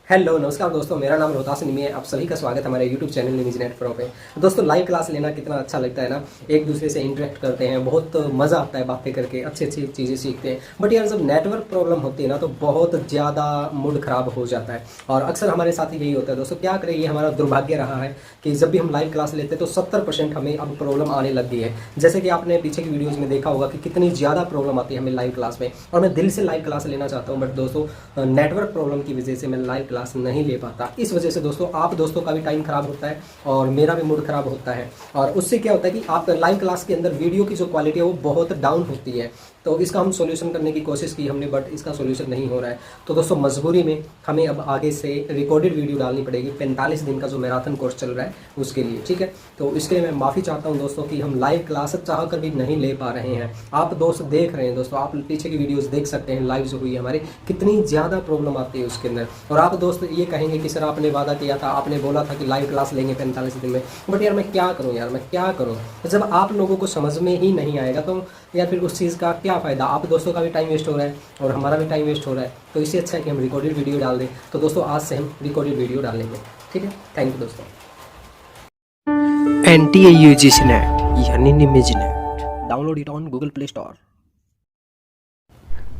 Hello नमस्कार दोस्तों, मेरा नाम रोहतास निमी है। आप सभी का स्वागत है हमारे यूट्यूब चैनल निमीज नेट प्रो पे। दोस्तों, लाइव क्लास लेना कितना अच्छा लगता है ना। एक दूसरे से इंटरेक्ट करते हैं, बहुत मज़ा आता है बातें करके, अच्छी अच्छी चीज़ें सीखते हैं। बट यार, जब नेटवर्क प्रॉब्लम होती है ना तो बहुत ज़्यादा मूड ख़राब हो जाता है। और अक्सर हमारे साथ यही होता है दोस्तों। क्या करें, ये हमारा दुर्भाग्य रहा है कि जब भी हम लाइव क्लास लेते हैं तो 70% हमें अब प्रॉब्लम आने लग गई है। जैसे कि आपने पीछे की वीडियोज़ में देखा होगा कि कितनी ज़्यादा प्रॉब्लम आती है हमें लाइव क्लास में। और मैं दिल से लाइव क्लास लेना चाहता हूँ, बट दोस्तों नेटवर्क प्रॉब्लम की वजह से मैं लाइव क्लास नहीं ले पाता। इस वजह से दोस्तों, आप दोस्तों का भी टाइम खराब होता है और मेरा भी मूड खराब होता है। और उससे क्या होता है कि आप लाइव क्लास के अंदर वीडियो की जो क्वालिटी है वो बहुत डाउन होती है। तो इसका हम सॉल्यूशन करने की कोशिश की हमने, बट इसका सॉल्यूशन नहीं हो रहा है। तो दोस्तों, मजबूरी में हमें अब आगे से रिकॉर्डेड वीडियो डालनी पड़ेगी 45 दिन का जो मैराथन कोर्स चल रहा है उसके लिए। ठीक है, तो इसके लिए मैं माफ़ी चाहता हूँ दोस्तों कि हम लाइव क्लास चाह कर भी नहीं ले पा रहे हैं। आप दोस्त देख रहे हैं दोस्तों, आप पीछे की वीडियोस देख सकते हैं लाइव जो हुई है हमारी, कितनी ज़्यादा प्रॉब्लम आती है उसके अंदर। और आप दोस्त ये कहेंगे कि सर आपने वादा किया था, आपने बोला था कि लाइव क्लास लेंगे 45 दिन में। बट यार, मैं क्या करूँ यार, मैं क्या करूँ। जब आप लोगों को समझ में ही नहीं आएगा तो यार फिर उस चीज़ का क्या फ़ायदा। आप दोस्तों का भी टाइम वेस्ट हो रहा है और हमारा भी टाइम वेस्ट हो रहा है। तो इससे अच्छा है कि हम रिकॉर्डेड वीडियो डाल दें। तो दोस्तों, आज से हम रिकॉर्डेड वीडियो डालेंगे। ठीक है, थैंक यू दोस्तों। NTAUGC नेट यानी निमिज NET. Download it on Google Play Store.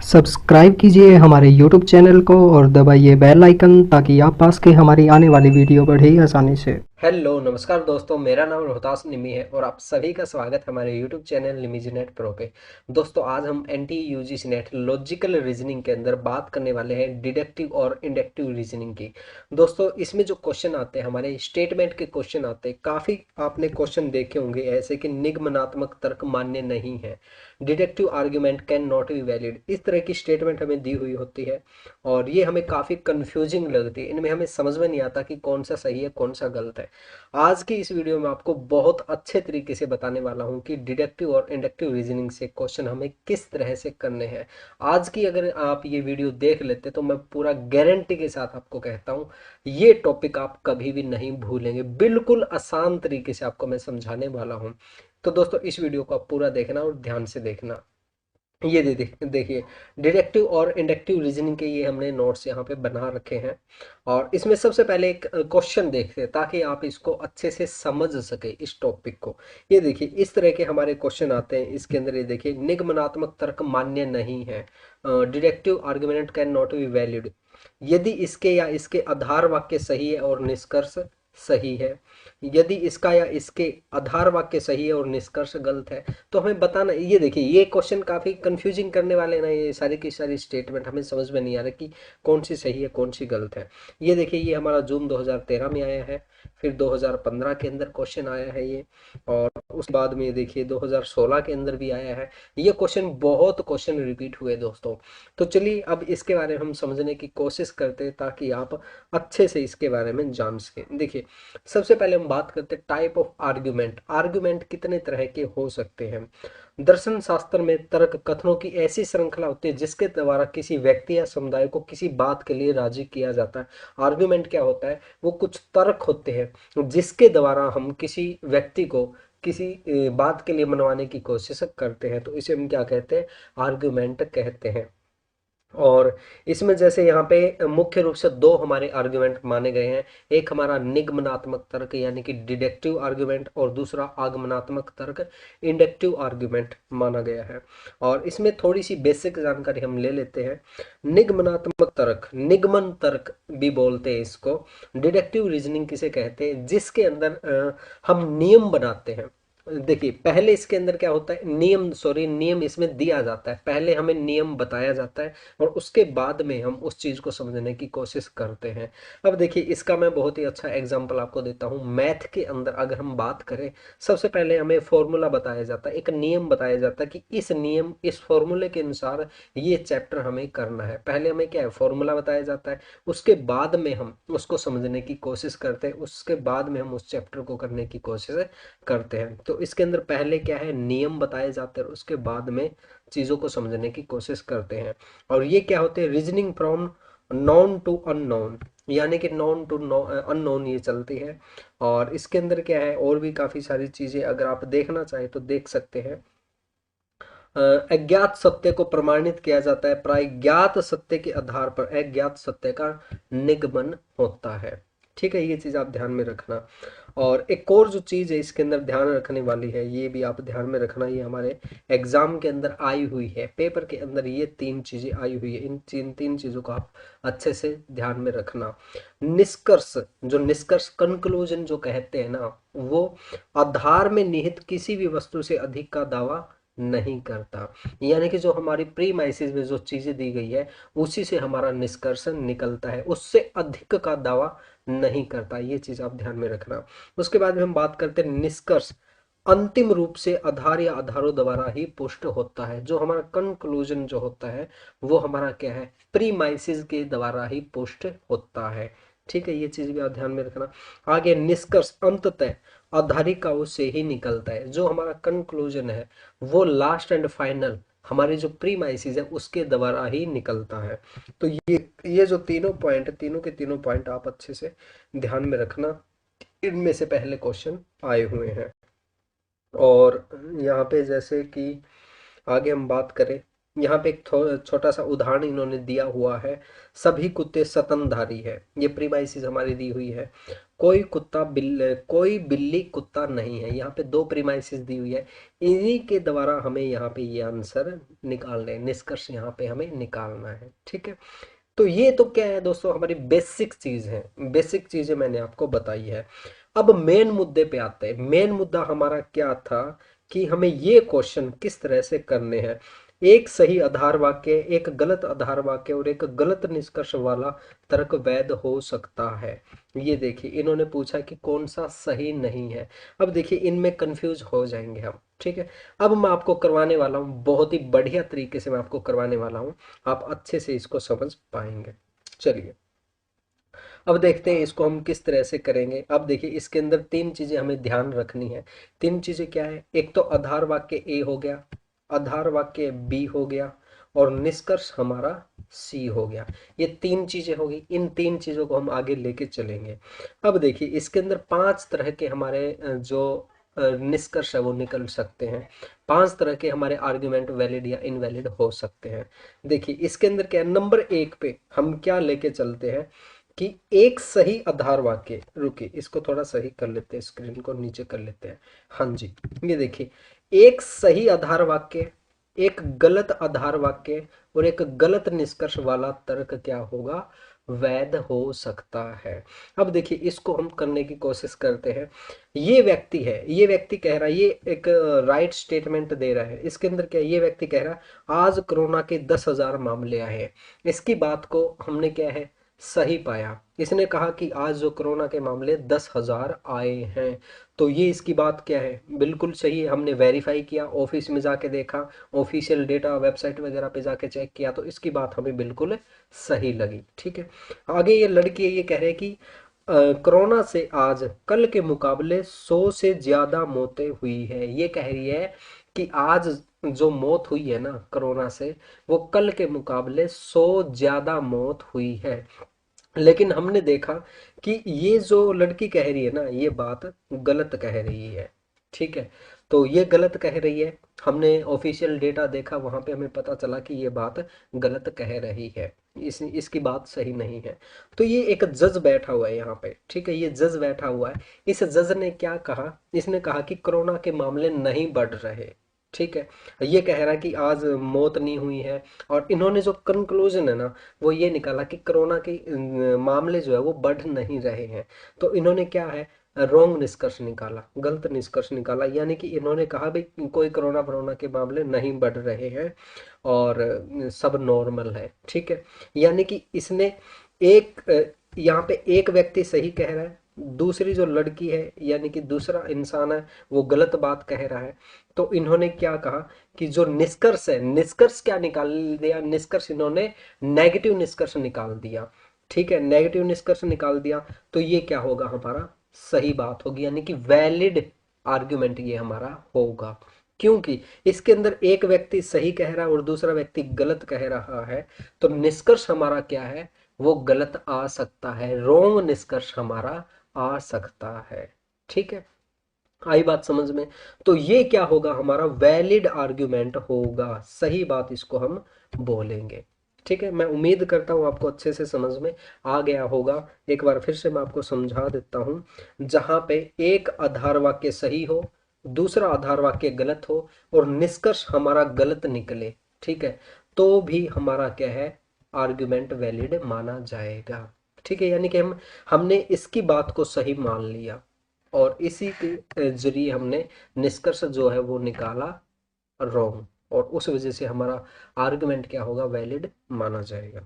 Subscribe कीजिए हमारे YouTube चैनल को और दबाइए बेल आइकन ताकि आप पास के हमारी आने वाली वीडियो बढ़े आसानी से। हेलो नमस्कार दोस्तों, मेरा नाम रोहतास निमी है और आप सभी का स्वागत है हमारे यूट्यूब चैनल निमीज नेट प्रो पे। दोस्तों, आज हम NTAUGC नेट लॉजिकल रीजनिंग के अंदर बात करने वाले हैं डिडक्टिव और इंडक्टिव रीजनिंग की। दोस्तों, इसमें जो क्वेश्चन आते हैं हमारे स्टेटमेंट के क्वेश्चन आते हैं। काफ़ी आपने क्वेश्चन देखे होंगे ऐसे कि निगमनात्मक तर्क मान्य नहीं है, deductive argument can not be valid, इस तरह की स्टेटमेंट हमें दी हुई होती है। और ये हमें काफ़ी कंफ्यूजिंग लगती है, इनमें हमें समझ में नहीं आता कि कौन सा सही है कौन सा गलत है। आज की इस वीडियो में आपको बहुत अच्छे तरीके से बताने वाला हूं कि डिडक्टिव और इंडक्टिव रीजनिंग से क्वेश्चन हमें किस तरह से करने हैं। आज की अगर आप ये वीडियो देख लेते तो मैं पूरा गारंटी के साथ आपको कहता हूं ये टॉपिक आप कभी भी नहीं भूलेंगे। बिल्कुल आसान तरीके से आपको मैं समझाने वाला हूं। तो दोस्तों, इस वीडियो को आप पूरा देखना और ध्यान से देखना। ये देखिए, डिडक्टिव और इंडक्टिव रीजनिंग के ये हमने नोट्स यहाँ पे बना रखे हैं। और इसमें सबसे पहले एक क्वेश्चन देखते हैं ताकि आप इसको अच्छे से समझ सके इस टॉपिक को। ये देखिए, इस तरह के हमारे क्वेश्चन आते हैं। इसके अंदर ये देखिए, निगमनात्मक तर्क मान्य नहीं है, deductive argument can not be valid यदि इसके या इसके आधार वाक्य सही है और निष्कर्ष सही है। यदि इसका या इसके आधार वाक्य सही है और निष्कर्ष गलत है। तो हमें बताना, ये देखिए ये क्वेश्चन काफी कंफ्यूजिंग करने वाले ना। ये सारी की सारी स्टेटमेंट हमें समझ में नहीं आ रहा कि कौन सी सही है कौन सी गलत है। ये देखिए, ये हमारा जून 2013 में आया है, फिर 2015 के अंदर क्वेश्चन आया है ये, और उसके बाद में ये देखिए 2016 के अंदर भी आया है। ये क्वेश्चन, बहुत क्वेश्चन रिपीट हुए दोस्तों। तो चलिए अब इसके बारे में हम समझने की कोशिश करते हैं ताकि आप अच्छे से इसके बारे में जान सकें। देखिए, सबसे पहले हम बात करते हैं टाइप ऑफ आर्ग्यूमेंट। आर्ग्यूमेंट कितने तरह के हो सकते हैं। दर्शन शास्त्र में तर्क कथनों की ऐसी श्रृंखला होती है जिसके द्वारा किसी व्यक्ति या समुदाय को किसी बात के लिए राजी किया जाता है। आर्ग्यूमेंट क्या होता है, वो कुछ तर्क होते हैं जिसके द्वारा हम किसी व्यक्ति को किसी बात के लिए मनवाने की कोशिश करते हैं। तो इसे हम क्या कहते हैं, आर्ग्यूमेंट कहते हैं। और इसमें जैसे यहाँ पे मुख्य रूप से दो हमारे आर्गुमेंट माने गए हैं। एक हमारा निगमनात्मक तर्क यानी कि डिडक्टिव आर्गुमेंट, और दूसरा आगमनात्मक तर्क इंडक्टिव आर्गुमेंट माना गया है। और इसमें थोड़ी सी बेसिक जानकारी हम ले लेते हैं। निगमनात्मक तर्क, निगमन तर्क भी बोलते हैं इसको। डिडक्टिव रीजनिंग किसे कहते हैं, जिसके अंदर हम नियम बनाते हैं। देखिए, पहले इसके अंदर क्या होता है, नियम इसमें दिया जाता है। पहले हमें नियम बताया जाता है और उसके बाद में हम उस चीज को समझने की कोशिश करते हैं। अब देखिए, इसका मैं बहुत ही अच्छा एग्जांपल आपको देता हूँ। मैथ के अंदर अगर हम बात करें, सबसे पहले हमें फॉर्मूला बताया जाता है, एक नियम बताया जाता है कि इस फॉर्मूले के अनुसार ये चैप्टर हमें करना है। पहले हमें क्या है, फॉर्मूला बताया जाता है, उसके बाद में हम उसको समझने की कोशिश करते हैं, उसके बाद में हम उस चैप्टर को करने की कोशिश करते हैं। तो इसके अंदर पहले क्या है, नियम बताए जाते हैं, उसके बाद में चीजों को समझने की कोशिश करते हैं। और ये क्या होते हैं, reasoning from known to unknown, यानी कि नॉन टू अननोन ये चलती है। और इसके अंदर क्या है, और भी काफी सारी चीजें अगर आप देखना चाहें तो देख सकते हैं। अज्ञात सत्य को प्रमाणित किया जाता है, प्राय ज्ञात सत्य के आधार पर अज्ञात सत्य का निगमन होता है। ठीक है, ये चीज आप ध्यान में रखना। और एक और जो चीज है इसके अंदर ध्यान रखने वाली है, ये भी आप ध्यान में रखना, ये हमारे एग्जाम के अंदर आई हुई है, पेपर के अंदर ये तीन चीजें आई हुई है, इन तीन चीजों को आप अच्छे से ध्यान में रखना। निष्कर्ष, जो निष्कर्ष कंक्लूजन जो कहते हैं ना, वो आधार में निहित किसी भी वस्तु से अधिक का दावा नहीं करता। यानी कि जो हमारी प्रीमाइसिस में जो चीजें दी गई है उसी से हमारा निष्कर्ष निकलता है, उससे अधिक का दावा नहीं करता। ये चीज आप ध्यान में रखना। उसके बाद में हम बात करते हैं निष्कर्ष अंतिम रूप से आधार या आधारों द्वारा ही पुष्ट होता है। जो हमारा कंक्लूजन जो होता है वो हमारा क्या है, प्रीमाइसिस के द्वारा ही पुष्ट होता है। ठीक है, ये चीज भी आप ध्यान में रखना। आगे निष्कर्ष अंततः आधारिकाओं से ही निकलता है। जो हमारा कंक्लूजन है वो लास्ट एंड फाइनल हमारी जो प्रीमाइसिस है उसके द्वारा ही निकलता है। तो ये जो तीनों पॉइंट, तीनों के तीनों पॉइंट आप अच्छे से ध्यान में रखना। इनमें से पहले क्वेश्चन आए हुए हैं। और यहाँ पे जैसे कि आगे हम बात करें, यहाँ पे एक छोटा सा उदाहरण इन्होंने दिया हुआ है। सभी कुत्ते स्तनधारी है, ये प्रीमाइसिस हमारी दी हुई है। कोई बिल्ली कुत्ता नहीं है, यहाँ पे दो प्रीमाइसिस दी हुई है। इन्हीं के द्वारा हमें यहाँ पे ये आंसर निकालना है, निष्कर्ष यहाँ पे हमें निकालना है। ठीक है, तो ये तो क्या है दोस्तों, हमारी बेसिक चीज है, बेसिक चीजें मैंने आपको बताई है। अब मेन मुद्दे पे आते हैं। मेन मुद्दा हमारा क्या था कि हमें ये क्वेश्चन किस तरह से करने हैं। एक सही आधार वाक्य, एक गलत आधार वाक्य और एक गलत निष्कर्ष वाला तर्क वैध हो सकता है। ये देखिए इन्होंने पूछा कि कौन सा सही नहीं है। अब देखिए इनमें कंफ्यूज हो जाएंगे हम। ठीक है, अब मैं आपको करवाने वाला हूँ, बहुत ही बढ़िया तरीके से मैं आपको करवाने वाला हूँ, आप अच्छे से इसको समझ पाएंगे। चलिए अब देखते हैं इसको हम किस तरह से करेंगे। अब देखिए इसके अंदर तीन चीजें हमें ध्यान रखनी है। तीन चीजें क्या है, एक तो आधार वाक्य ए हो गया, आधार वाक्य बी हो गया और निष्कर्ष हमारा सी हो गया। ये तीन चीजें होगी, इन तीन चीजों को हम आगे लेके चलेंगे। अब देखिए इसके अंदर पांच तरह के हमारे जो निष्कर्ष है वो निकल सकते हैं। पांच तरह के हमारे आर्ग्यूमेंट वैलिड या इनवैलिड हो सकते हैं। देखिए इसके अंदर क्या है, नंबर एक पे हम क्या लेके चलते हैं कि एक सही आधार वाक्य, रुकिए इसको थोड़ा सही कर लेते हैं, स्क्रीन को नीचे कर लेते हैं। हाँ जी, ये देखिए एक सही आधार वाक्य, एक गलत आधार वाक्य और एक गलत निष्कर्ष वाला तर्क क्या होगा, वैध हो सकता है। अब देखिए इसको हम करने की कोशिश करते हैं। ये व्यक्ति है, ये व्यक्ति कह रहा है, ये एक राइट स्टेटमेंट दे रहा है। इसके अंदर क्या है, ये व्यक्ति कह रहा है आज कोरोना के 10,000 मामले आए हैं। इसकी बात को हमने क्या है, सही पाया। इसने कहा कि आज जो कोरोना के मामले 10,000 आए हैं, तो ये इसकी बात क्या है, बिल्कुल सही है। हमने वेरीफाई किया, ऑफिस में जाके देखा, ऑफिशियल डेटा वेबसाइट वगैरह पे जाके चेक किया, तो इसकी बात हमें बिल्कुल सही लगी। ठीक है, आगे ये लड़की ये कह रहे हैं कि कोरोना से आज कल के मुकाबले 100 से ज्यादा मौतें हुई है। ये कह रही है कि आज जो मौत हुई है ना कोरोना से, वो कल के मुकाबले 100 ज्यादा मौत हुई है। लेकिन हमने देखा कि ये जो लड़की कह रही है ना, ये बात गलत कह रही है। ठीक है, तो ये गलत कह रही है। हमने ऑफिशियल डेटा देखा, वहां पे हमें पता चला कि ये बात गलत कह रही है, इसकी बात सही नहीं है। तो ये एक जज बैठा हुआ है यहाँ पे। ठीक है, ये जज बैठा हुआ है। इस जज ने क्या कहा, इसने कहा कि कोरोना के मामले नहीं बढ़ रहे। ठीक है, ये कह रहा है कि आज मौत नहीं हुई है। और इन्होंने जो कंक्लूजन है ना वो ये निकाला कि कोरोना के मामले जो है वो बढ़ नहीं रहे हैं। तो इन्होंने क्या है, रॉन्ग निष्कर्ष निकाला, गलत निष्कर्ष निकाला। यानी कि इन्होंने कहा भाई कोई कोरोना के मामले नहीं बढ़ रहे हैं और सब नॉर्मल है। ठीक है, यानी कि इसने एक यहाँ पे एक व्यक्ति सही कह रहा है, दूसरी जो लड़की है यानी कि दूसरा इंसान है वो गलत बात कह रहा है। तो इन्होंने क्या कहा कि जो निष्कर्ष है, निष्कर्ष क्या निकाल दिया, निष्कर्ष इन्होंने नेगेटिव निष्कर्ष निकाल दिया। ठीक है, नेगेटिव निष्कर्ष निकाल दिया, तो ये क्या होगा, हमारा सही बात होगी, यानी कि वैलिड आर्ग्यूमेंट ये हमारा होगा। क्योंकि इसके अंदर एक व्यक्ति सही कह रहा है और दूसरा व्यक्ति गलत कह रहा है, तो निष्कर्ष हमारा क्या है, वो गलत आ सकता है, रॉन्ग निष्कर्ष हमारा आ सकता है। ठीक है, आई बात समझ में? तो ये क्या होगा, हमारा वैलिड आर्ग्यूमेंट होगा, सही बात इसको हम बोलेंगे। ठीक है, मैं उम्मीद करता हूँ आपको अच्छे से समझ में आ गया होगा। एक बार फिर से मैं आपको समझा देता हूँ। जहाँ पे एक आधार वाक्य सही हो, दूसरा आधार वाक्य गलत हो और निष्कर्ष हमारा गलत निकले, ठीक है, तो भी हमारा क्या है, आर्ग्यूमेंट वैलिड माना जाएगा। ठीक है, यानी कि हमने इसकी बात को सही मान लिया और इसी के जरिए हमने निष्कर्ष जो है वो निकाला रॉन्ग, और उस वजह से हमारा आर्गुमेंट क्या होगा, वैलिड माना जाएगा।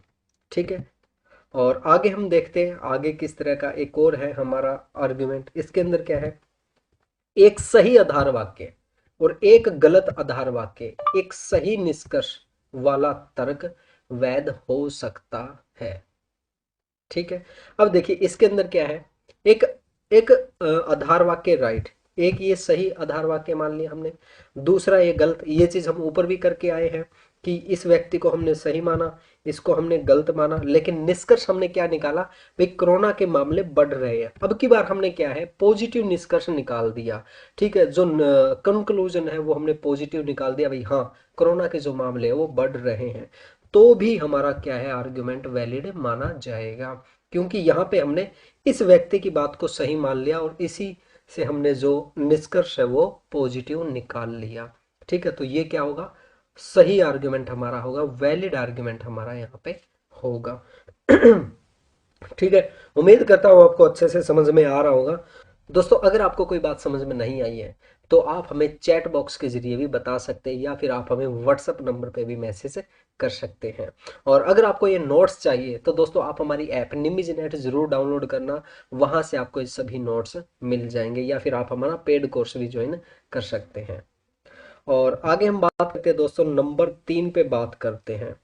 ठीक है, और आगे हम देखते हैं आगे किस तरह का एक और है हमारा आर्गुमेंट। इसके अंदर क्या है, एक सही आधार वाक्य और एक गलत आधार वाक्य, एक सही निष्कर्ष वाला तर्क वैध हो सकता है। ठीक है, अब देखिए इसके अंदर क्या है, एक एक आधार वाक्य राइट, एक ये सही आधार वाक्य मान लिया हमने, दूसरा ये गलत। ये चीज हम ऊपर भी करके आए हैं कि इस व्यक्ति को हमने सही माना, इसको हमने गलत माना, लेकिन निष्कर्ष हमने क्या निकाला, भाई कोरोना के मामले बढ़ रहे हैं। अब की बार हमने क्या है, पॉजिटिव निष्कर्ष निकाल दिया। ठीक है, जो कंक्लूजन है वो हमने पॉजिटिव निकाल दिया, भाई हाँ कोरोना के जो मामले हैं वो बढ़ रहे हैं, तो भी हमारा क्या है, आर्ग्यूमेंट वैलिड माना जाएगा। क्योंकि यहाँ पे हमने इस व्यक्ति की बात को सही मान लिया और इसी से हमने जो निष्कर्ष है वो पॉजिटिव निकाल लिया। ठीक है, तो ये क्या होगा, सही आर्ग्यूमेंट हमारा होगा, वैलिड आर्ग्यूमेंट हमारा यहाँ पे होगा। ठीक है, उम्मीद करता हूँ आपको अच्छे से समझ में आ रहा होगा। दोस्तों अगर आपको कोई बात समझ में नहीं आई है तो आप हमें चैट बॉक्स के जरिए भी बता सकते हैं, या फिर आप हमें व्हाट्सएप नंबर पे भी मैसेज कर सकते हैं। और अगर आपको ये नोट्स चाहिए तो दोस्तों आप हमारी ऐप निमिज नेट जरूर डाउनलोड करना, वहाँ से आपको ये सभी नोट्स मिल जाएंगे, या फिर आप हमारा पेड कोर्स भी ज्वाइन कर सकते हैं। और आगे हम बात करते हैं दोस्तों, नंबर 3 पे बात करते हैं।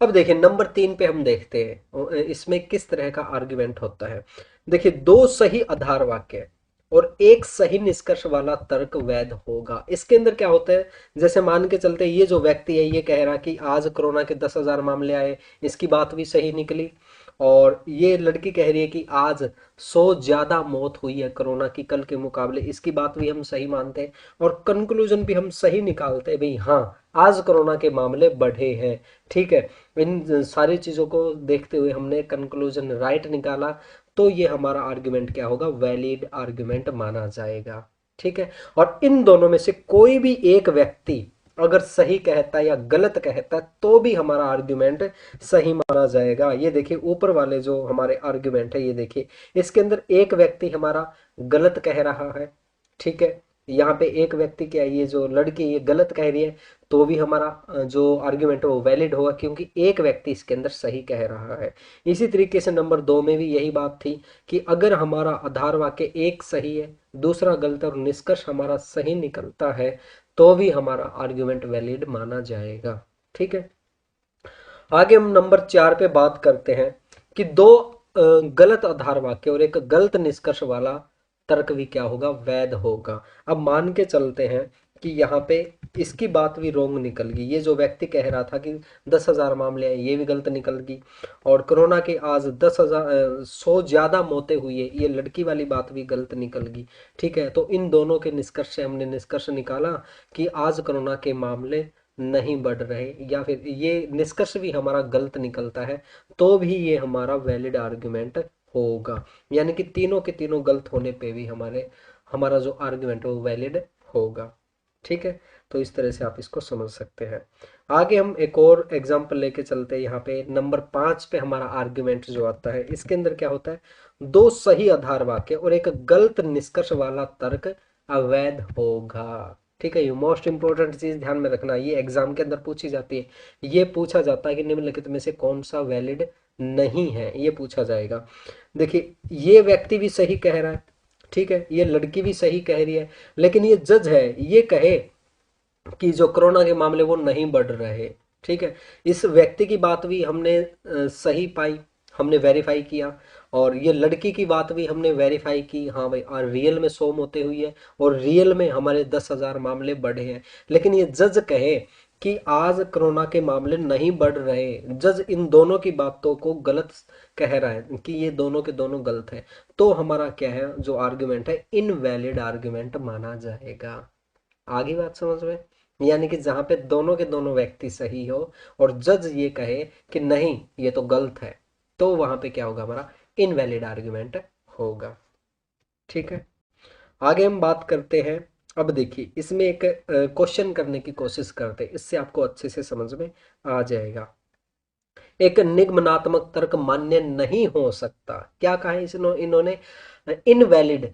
अब देखिए नंबर 3 पे हम देखते हैं इसमें किस तरह का आर्गुमेंट होता है। देखिए दो सही आधार वाक्य और एक सही निष्कर्ष वाला तर्क वैध होगा। इसके अंदर क्या होता है, जैसे मान के चलते ये जो व्यक्ति है ये कह रहा कि आज कोरोना के 10,000 मामले आए, इसकी बात भी सही निकली। और ये लड़की कह रही है कि आज 100 ज्यादा मौत हुई है कोरोना की कल के मुकाबले, इसकी बात भी हम सही मानते हैं और कंक्लूजन भी हम सही निकालते हैं, भाई हाँ आज कोरोना के मामले बढ़े हैं। ठीक है, इन सारी चीज़ों को देखते हुए हमने कंक्लूजन राइट निकाला, तो ये हमारा आर्गुमेंट क्या होगा, वैलिड आर्गुमेंट माना जाएगा। ठीक है, और इन दोनों में से कोई भी एक व्यक्ति अगर सही कहता है या गलत कहता है तो भी हमारा आर्गुमेंट सही माना जाएगा। ये देखिए ऊपर वाले जो हमारे आर्गुमेंट है, ये देखिए इसके अंदर एक व्यक्ति हमारा गलत कह रहा है। ठीक है, यहाँ पे एक व्यक्ति क्या है, ये जो लड़की ये गलत कह रही है, तो भी हमारा जो आर्ग्यूमेंट है वो वैलिड होगा, क्योंकि एक व्यक्ति इसके अंदर सही कह रहा है। इसी तरीके से नंबर 2 में भी यही बात थी कि अगर हमारा आधार वाक्य एक सही है, दूसरा गलत है और निष्कर्ष हमारा सही निकलता है, तो भी हमारा आर्ग्यूमेंट वैलिड माना जाएगा। ठीक है, आगे हम नंबर 4 पे बात करते हैं कि दो गलत आधार वाक्य और एक गलत निष्कर्ष वाला तर्क भी क्या होगा, वैध होगा। अब मान के चलते हैं कि यहाँ पे इसकी बात भी रोंग निकल गई, ये जो व्यक्ति कह रहा था कि 10,000 मामले हैं ये भी गलत निकल गई, और कोरोना के आज 100 ज्यादा मौतें हुई है ये लड़की वाली बात भी गलत निकल गई। ठीक है, तो इन दोनों के निष्कर्ष से हमने निष्कर्ष निकाला कि आज कोरोना के मामले नहीं बढ़ रहे, या फिर ये निष्कर्ष भी हमारा गलत निकलता है तो भी ये हमारा वैलिड आर्गुमेंट होगा। यानी कि तीनों के तीनों गलत होने पे भी हमारा जो आर्गुमेंट है वो वैलिड होगा। ठीक है, तो इस तरह से आप इसको समझ सकते हैं। आगे हम एक और एग्जांपल लेके चलते हैं। यहाँ पे नंबर 5 पे हमारा आर्गुमेंट जो आता है, इसके अंदर क्या होता है, दो सही आधार वाक्य और एक गलत निष्कर्ष वाला तर्क अवैध होगा। ठीक है, ये मोस्ट इंपॉर्टेंट चीज ध्यान में रखना, ये एग्जाम के अंदर पूछी जाती है। ये पूछा जाता है कि निम्नलिखित में से कौन सा वैलिड नहीं है, ये पूछा जाएगा। देखिए ये व्यक्ति भी सही कह रहा है, ठीक है, ये लड़की भी सही कह रही है, लेकिन ये जज है ये कहे कि जो कोरोना के मामले वो नहीं बढ़ रहे। ठीक है, इस व्यक्ति की बात भी हमने सही पाई, हमने वेरीफाई किया, और ये लड़की की बात भी हमने वेरीफाई की, हाँ भाई और रियल में 100 मौतें हुई है और रियल में हमारे 10,000 मामले बढ़े हैं। लेकिन ये जज कहे कि आज कोरोना के मामले नहीं बढ़ रहे, जज इन दोनों की बातों को गलत कह रहा है कि ये दोनों के दोनों गलत है, तो हमारा क्या है जो आर्गुमेंट है इनवैलिड आर्गुमेंट माना जाएगा। आगे बात समझ में? यानी कि जहां पे दोनों के दोनों व्यक्ति सही हो और जज ये कहे कि नहीं ये तो गलत है, तो वहां पे क्या होगा, हमारा इनवैलिड आर्गुमेंट होगा। ठीक है, आगे हम बात करते हैं। अब देखिए इसमें एक क्वेश्चन करने की कोशिश करते हैं, इससे आपको अच्छे से समझ में आ जाएगा। एक निगमनात्मक तर्क मान्य नहीं हो सकता, क्या कहा है इन्होंने, इनवैलिड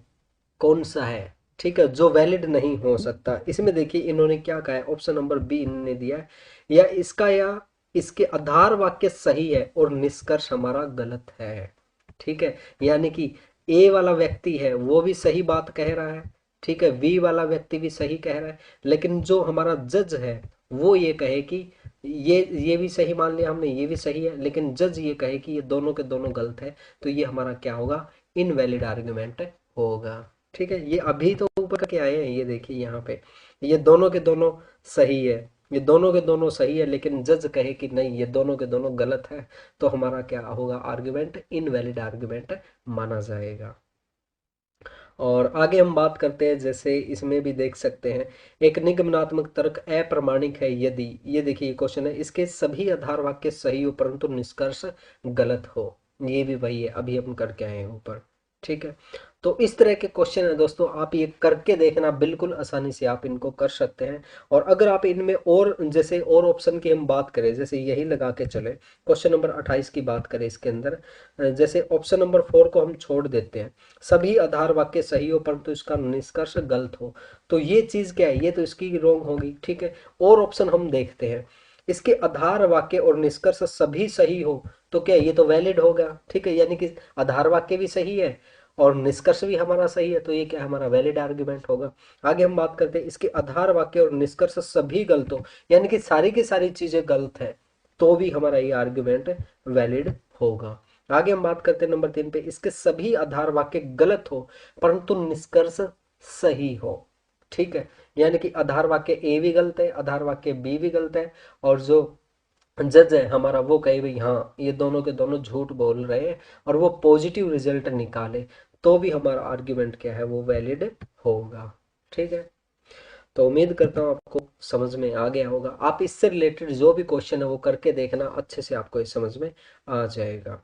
कौन सा है, ठीक है, जो वैलिड नहीं हो सकता। इसमें देखिए इन्होंने क्या कहा है, ऑप्शन नंबर बी इन्होंने दिया है, या इसके आधार वाक्य सही है और निष्कर्ष हमारा गलत है। ठीक है, यानी कि ए वाला व्यक्ति है वो भी सही बात कह रहा है, ठीक है, बी वाला व्यक्ति भी सही कह रहा है, लेकिन जो हमारा जज है वो ये कहे कि ये भी सही मान लिया हमने, ये भी सही है, लेकिन जज ये कहे कि ये दोनों के दोनों गलत है, तो ये हमारा क्या होगा, इनवैलिड आर्गुमेंट होगा। ठीक है, ये अभी तो ऊपर के आए हैं, ये देखिए यहाँ पे ये दोनों के दोनों सही है, ये दोनों के दोनों सही है, लेकिन जज कहे कि नहीं ये दोनों के दोनों गलत है, तो हमारा क्या होगा, आर्गुमेंट इनवैलिड आर्गुमेंट माना जाएगा। और आगे हम बात करते हैं, जैसे इसमें भी देख सकते हैं, एक निगमनात्मक तर्क अप्रामाणिक है यदि, ये देखिए क्वेश्चन है, इसके सभी आधार वाक्य सही हो परंतु निष्कर्ष गलत हो। ये भी वही है अभी हम करके आए हैं ऊपर। ठीक है, तो इस तरह के क्वेश्चन है दोस्तों, आप ये करके देखना, बिल्कुल आसानी से आप इनको कर सकते हैं। और अगर आप इनमें और जैसे और ऑप्शन की हम बात करें, जैसे यही लगा के चले, क्वेश्चन नंबर 28 की बात करें, इसके अंदर जैसे ऑप्शन नंबर 4 को हम छोड़ देते हैं, सभी आधार वाक्य सही हो परंतु इसका निष्कर्ष गलत हो, तो ये चीज क्या है, ये तो इसकी रोंग होगी। ठीक है, और ऑप्शन हम देखते हैं, इसके आधार वाक्य और निष्कर्ष सभी सही हो, तो क्या ये तो वैलिड होगा। ठीक है, यानी कि आधार वाक्य भी सही है और निष्कर्ष भी हमारा सही है, तो ये क्या हमारा वैलिड आर्गुमेंट होगा। आगे हम बात करते हैं, इसके आधार वाक्य और निष्कर्ष सभी गलत हो, यानी कि सारी की सारी चीजें गलत है, तो भी हमारा ये आर्गुमेंट वैलिड होगा। आगे हम बात करते हैं नंबर 3 पे, इसके सभी आधार वाक्य गलत हो परंतु निष्कर्ष सही हो। ठीक है, यानी कि आधार वाक्य ए भी गलत है, आधार वाक्य बी भी गलत है, और जो जज है हमारा वो कहे भाई हाँ ये दोनों के दोनों झूठ बोल रहे हैं, और वो पॉजिटिव रिजल्ट निकाले, तो भी हमारा आर्ग्यूमेंट क्या है, वो वैलिड होगा। ठीक है, तो उम्मीद करता हूँ आपको समझ में आ गया होगा। आप इससे रिलेटेड जो भी क्वेश्चन है वो करके देखना, अच्छे से आपको ये समझ में आ जाएगा।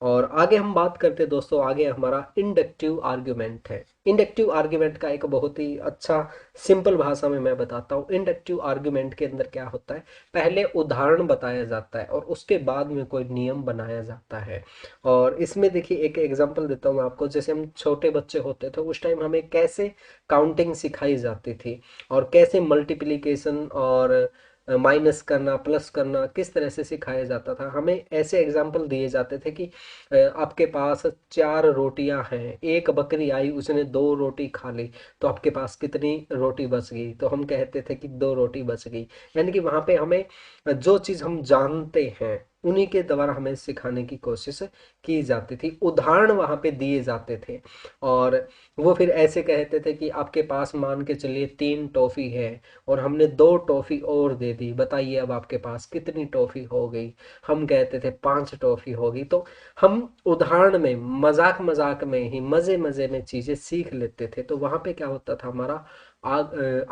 और आगे हम बात करते हैं दोस्तों, आगे हमारा इंडक्टिव आर्ग्यूमेंट है। इंडक्टिव आर्ग्यूमेंट का एक बहुत ही अच्छा सिंपल भाषा में मैं बताता हूँ। इंडक्टिव आर्ग्यूमेंट के अंदर क्या होता है, पहले उदाहरण बताया जाता है और उसके बाद में कोई नियम बनाया जाता है। और इसमें देखिए एक एग्जांपल देता हूँ मैं आपको, जैसे हम छोटे बच्चे होते थे उस टाइम हमें कैसे काउंटिंग सिखाई जाती थी, और कैसे मल्टीप्लिकेशन और माइनस करना प्लस करना किस तरह से सिखाया जाता था। हमें ऐसे एग्जाम्पल दिए जाते थे कि आपके पास 4 रोटियां हैं, एक बकरी आई उसने 2 रोटी खा ली, तो आपके पास कितनी रोटी बच गई, तो हम कहते थे कि 2 रोटी बच गई। यानी कि वहां पे हमें जो चीज हम जानते हैं उन्हीं के द्वारा हमें सिखाने की कोशिश की जाती थी, उदाहरण वहां पे दिए जाते थे। और वो फिर ऐसे कहते थे कि आपके पास मान के चलिए 3 टॉफी है और हमने 2 टॉफी और दे दी, बताइए अब आपके पास कितनी टॉफी हो गई। हम कहते थे 5 टॉफी होगी। तो हम उदाहरण में मजाक मजाक में ही मजे मजे में चीजें सीख लेते थे, तो वहां पे क्या होता था, हमारा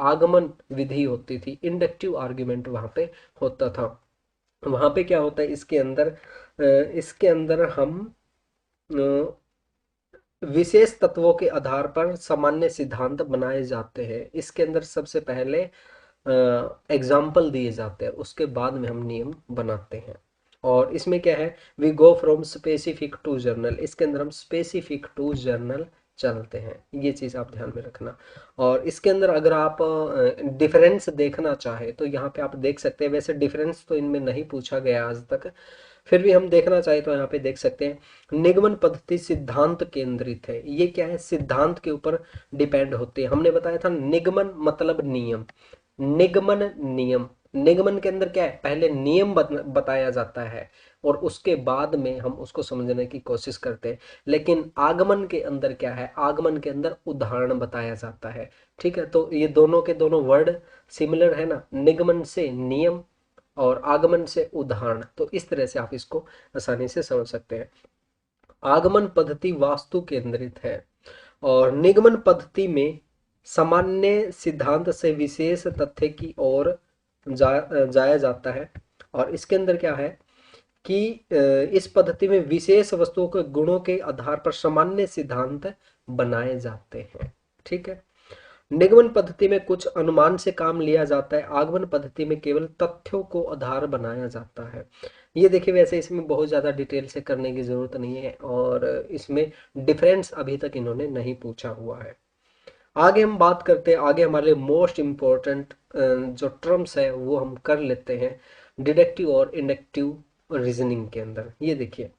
आगमन विधि होती थी, इंडक्टिव आर्ग्यूमेंट वहां पे होता था। वहां पे क्या होता है, इसके अंदर हम विशेष तत्वों के आधार पर सामान्य सिद्धांत बनाए जाते हैं। इसके अंदर सबसे पहले एग्जाम्पल दिए जाते हैं, उसके बाद में हम नियम बनाते हैं। और इसमें क्या है, we go from specific to general, इसके अंदर हम स्पेसिफिक टू जर्नल चलते हैं, ये चीज़ आप ध्यान में रखना। और इसके अंदर अगर आप डिफरेंस देखना चाहे तो यहाँ पे आप देख सकते हैं, वैसे डिफरेंस तो इनमें नहीं पूछा गया आज तक, फिर भी हम देखना चाहे तो यहाँ पे देख सकते हैं। निगमन पद्धति सिद्धांत केंद्रित है, ये क्या है, सिद्धांत के ऊपर डिपेंड होती है। हमने बताया था निगमन मतलब नियम, निगमन नियम, निगमन के अंदर क्या है, पहले नियम बताया जाता है, और उसके बाद में हम उसको समझने की कोशिश करते हैं। लेकिन आगमन के अंदर क्या है, आगमन के अंदर उदाहरण बताया जाता है। ठीक है, तो ये दोनों के दोनों वर्ड सिमिलर है ना, निगमन से नियम और आगमन से उदाहरण। तो इस तरह से आप इसको आसानी से समझ सकते हैं। आगमन पद्धति वास्तु केंद्रित है और निगमन पद्धति में सामान्य सिद्धांत से विशेष तथ्य की ओर जाया जाता है। और इसके अंदर क्या है कि इस पद्धति में विशेष वस्तुओं के गुणों के आधार पर सामान्य सिद्धांत बनाए जाते हैं। ठीक है, निगमन पद्धति में कुछ अनुमान से काम लिया जाता है, आगमन पद्धति में केवल तथ्यों को आधार बनाया जाता है। ये देखिए, वैसे इसमें बहुत ज़्यादा डिटेल से करने की ज़रूरत नहीं है और इसमें डिफरेंस अभी तक इन्होंने नहीं पूछा हुआ है। आगे हम बात करते हैं, आगे हमारे मोस्ट इम्पोर्टेंट जो टर्म्स है वो हम कर लेते हैं डिडक्टिव और इंडक्टिव रीजनिंग के अंदर। ये देखिए,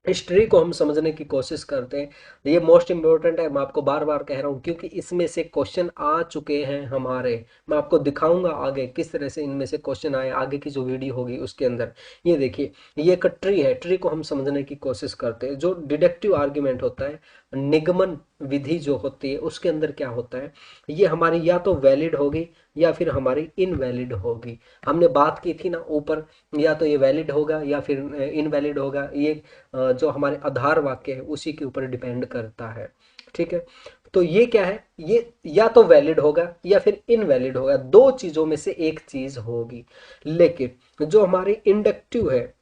हिस्ट्री को हम समझने की कोशिश करते हैं। ये मोस्ट इम्पोर्टेंट है, मैं आपको बार बार कह रहा हूँ क्योंकि इसमें से क्वेश्चन आ चुके हैं हमारे। मैं आपको दिखाऊंगा आगे किस तरह से इनमें से क्वेश्चन आए, आगे की जो वीडियो होगी उसके अंदर। ये देखिए, ये एक ट्री है, ट्री को हम समझने की कोशिश करते हैं। जो डिडक्टिव आर्ग्यूमेंट होता है, निगमन विधि जो होती है, उसके अंदर क्या होता है, ये हमारी या तो वैलिड होगी या फिर हमारी इनवैलिड होगी। हमने बात की थी ना ऊपर, या तो ये वैलिड होगा या फिर इनवैलिड होगा। ये जो हमारे आधार वाक्य है उसी के ऊपर डिपेंड करता है। ठीक है, तो ये क्या है, ये या तो वैलिड होगा या फिर इनवैलिड होगा, दो चीजों में से एक चीज होगी। लेकिन जो हमारी इंडक्टिव है,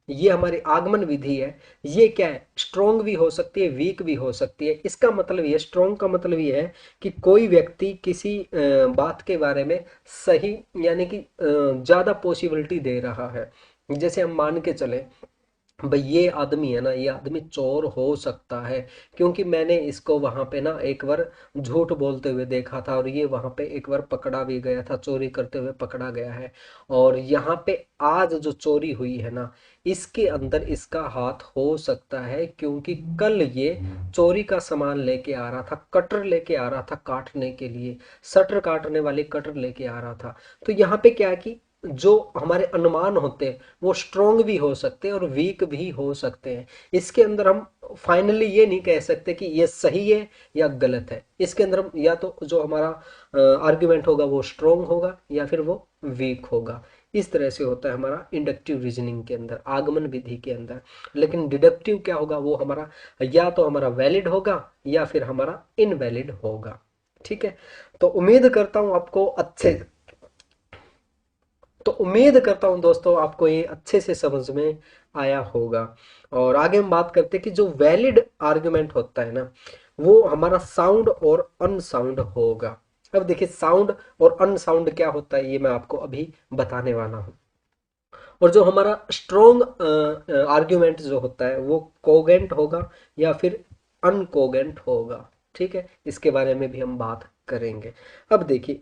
ये हमारी आगमन विधि है, ये क्या है, स्ट्रोंग भी हो सकती है, वीक भी हो सकती है। इसका मतलब ये, स्ट्रोंग का मतलब ये है कि कोई व्यक्ति किसी बात के बारे में सही यानी कि ज्यादा पॉसिबिलिटी दे रहा है। जैसे हम मान के चले भाई, ये आदमी है ना, ये आदमी चोर हो सकता है क्योंकि मैंने इसको वहां पे ना एक बार झूठ बोलते हुए देखा था और ये वहां पे एक बार पकड़ा भी गया था, चोरी करते हुए पकड़ा गया है। और यहाँ पे आज जो चोरी हुई है ना, इसके अंदर इसका हाथ हो सकता है क्योंकि कल ये चोरी का सामान लेके आ रहा था, कटर लेके आ रहा था काटने के लिए, शटर काटने वाली कटर लेके आ रहा था। तो यहाँ पे क्या है कि जो हमारे अनुमान होते हैं वो स्ट्रोंग भी हो सकते हैं और वीक भी हो सकते हैं। इसके अंदर हम फाइनली ये नहीं कह सकते कि ये सही है या गलत है। इसके अंदर हम या तो जो हमारा आर्ग्यूमेंट होगा वो स्ट्रोंग होगा या फिर वो वीक होगा। इस तरह से होता है हमारा इंडक्टिव रीजनिंग के अंदर, आगमन विधि के अंदर। लेकिन डिडक्टिव क्या होगा, वो हमारा या तो हमारा वैलिड होगा या फिर हमारा इनवैलिड होगा। ठीक है, तो उम्मीद करता हूँ दोस्तों आपको ये अच्छे से समझ में आया होगा। और आगे हम बात करते हैं कि जो वैलिड आर्गुमेंट होता है ना, वो हमारा साउंड और अनसाउंड होगा। अब देखिए, साउंड और अनसाउंड क्या होता है ये मैं आपको अभी बताने वाला हूँ। और जो हमारा स्ट्रोंग आर्ग्यूमेंट जो होता है वो कोगेंट होगा या फिर अनकोगेंट होगा। ठीक है, इसके बारे में भी हम बात करेंगे। अब देखिए,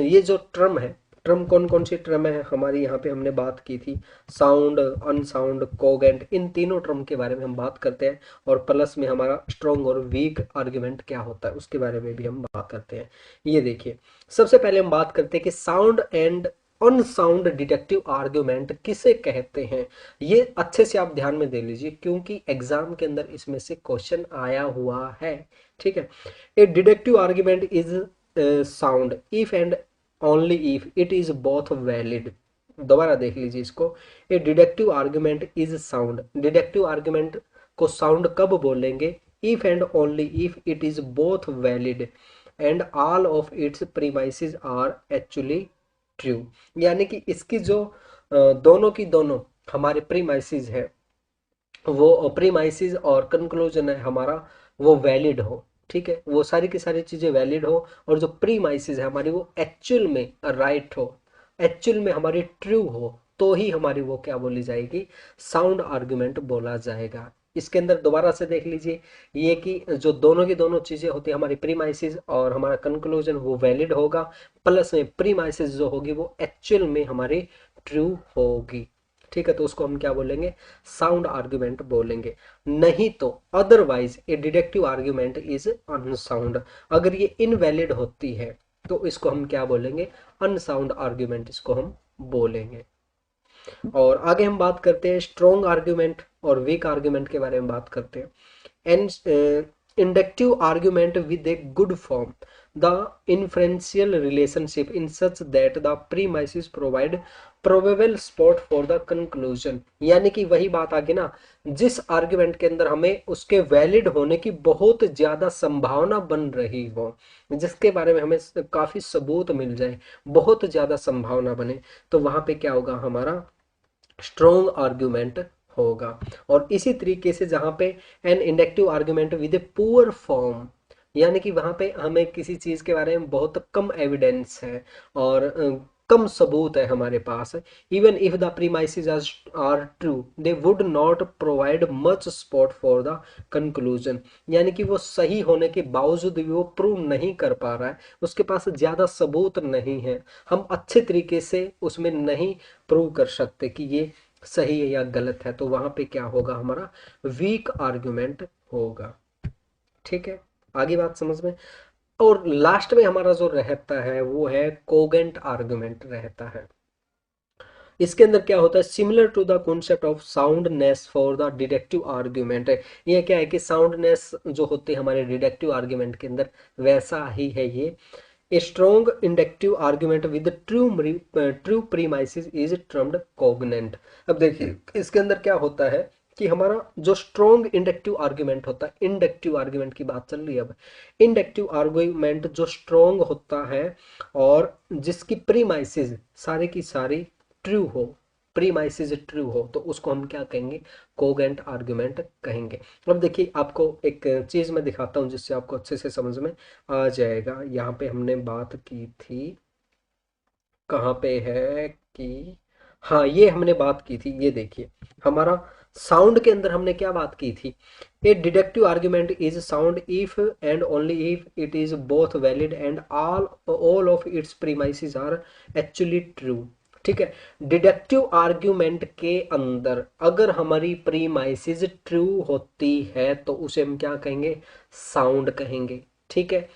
ये जो टर्म है, टर्म कौन कौन सी टर्म है हमारी, यहाँ पे हमने बात की थी साउंड, अनसाउंड, कोगेंट, इन तीनों टर्म के बारे में हम बात करते हैं। और प्लस में हमारा स्ट्रोंग और वीक आर्ग्यूमेंट क्या होता है उसके बारे में भी हम बात करते हैं। ये देखिए, सबसे पहले हम बात करते हैं कि sound and unsound deductive argument किसे कहते हैं। ये अच्छे से आप ध्यान में दे लीजिए क्योंकि एग्जाम के अंदर इसमें से क्वेश्चन आया हुआ है। ठीक है, a deductive argument is sound if and only if it is both valid. दोबारा देख लीजिए इसको, a deductive argument is sound, deductive argument को साउंड कब बोलेंगे, if and only if it is both valid and all of its premises are actually true. यानी कि इसकी जो दोनों की दोनों हमारे प्रीमाइसिस है, वो प्रीमाइसिस और कंक्लूजन है हमारा, वो वैलिड हो। ठीक है, वो सारी की सारी चीजें वैलिड हो और जो प्रीमाइसिस है हमारी वो एक्चुअल में राइट हो, एक्चुअल में हमारी ट्रू हो, तो ही हमारी वो क्या बोली जाएगी, साउंड आर्गुमेंट बोला जाएगा। इसके अंदर दोबारा से देख लीजिए, ये कि जो दोनों की दोनों चीजें होती है, हमारी प्रीमाइसिस और हमारा कंक्लूजन, वो वैलिड होगा। प्लस में प्रीमाइसिस जो होगी वो एक्चुअल में हमारी ट्रू होगी। ठीक है, तो उसको हम क्या बोलेंगे, साउंड आर्ग्यूमेंट बोलेंगे। नहीं तो otherwise A deductive argument is unsound. अगर ये इनवैलिड होती है तो इसको हम क्या बोलेंगे, अनसाउंड आर्ग्यूमेंट इसको हम बोलेंगे। और आगे हम बात करते हैं स्ट्रॉन्ग आर्ग्यूमेंट और वीक आर्ग्यूमेंट के बारे में बात करते हैं। And inductive argument with a good form, the inferential relationship in such that the premises provide probable support for the conclusion। यानी कि वही बात आ गई ना, जिस आर्ग्यूमेंट के अंदर हमें उसके वैलिड होने की बहुत ज्यादा संभावना बन रही हो, जिसके बारे में हमें काफी सबूत मिल जाए, बहुत ज्यादा संभावना बने, तो वहां पे क्या होगा, हमारा स्ट्रॉन्ग आर्ग्यूमेंट होगा। और इसी तरीके से जहां पे an inductive argument with a poor form, यानी कि वहां पे हमें किसी चीज के बारे में बहुत कम एविडेंस है और कम सबूत है हमारे पास, even if the premises are true they would not provide much support for the conclusion. यानी कि वो सही होने के बावजूद भी वो प्रूव नहीं कर पा रहा है, उसके पास ज्यादा सबूत नहीं है, हम अच्छे तरीके से उसमें नहीं प्रूव कर सकते कि ये सही है या गलत है, तो वहां पे क्या होगा, हमारा वीक आर्ग्यूमेंट होगा। ठीक है, आगे बात समझ में। और लास्ट में हमारा जो रहता है वो है कोगेंट आर्ग्यूमेंट रहता है। इसके अंदर क्या होता है, similar to the concept of soundness for the deductive argument है। ये क्या है कि साउंडनेस जो होती है हमारे डिडक्टिव आर्ग्यूमेंट के अंदर, वैसा ही है ये। A strong inductive argument with true premises is termed cogent। अब देखिए इसके अंदर क्या होता है कि हमारा जो स्ट्रॉन्ग इंडक्टिव आर्ग्यूमेंट होता है, इंडक्टिव आर्ग्यूमेंट की बात चल रही है अब, इंडक्टिव आर्ग्यूमेंट जो स्ट्रॉन्ग होता है और जिसकी प्रीमाइसेस सारी की सारी ट्रू हो, प्रीमाइसेस ट्रू हो, तो उसको हम क्या कहेंगे, कोगेंट आर्ग्यूमेंट कहेंगे। अब देखिए आपको एक चीज मैं दिखाता हूं जिससे आपको अच्छे से समझ में आ जाएगा। यहाँ पे हमने बात की थी, कहाँ पे है कि, हाँ ये हमने बात की थी, ये देखिए हमारा साउंड के अंदर हमने क्या बात की थी, a deductive argument is sound if and only if it is both valid and all of its premises are actually true. ठीक है, डिडक्टिव आर्ग्यूमेंट के अंदर अगर हमारी प्रीमाइसेस ट्रू होती है तो उसे हम क्या कहेंगे, साउंड कहेंगे। ठीक है,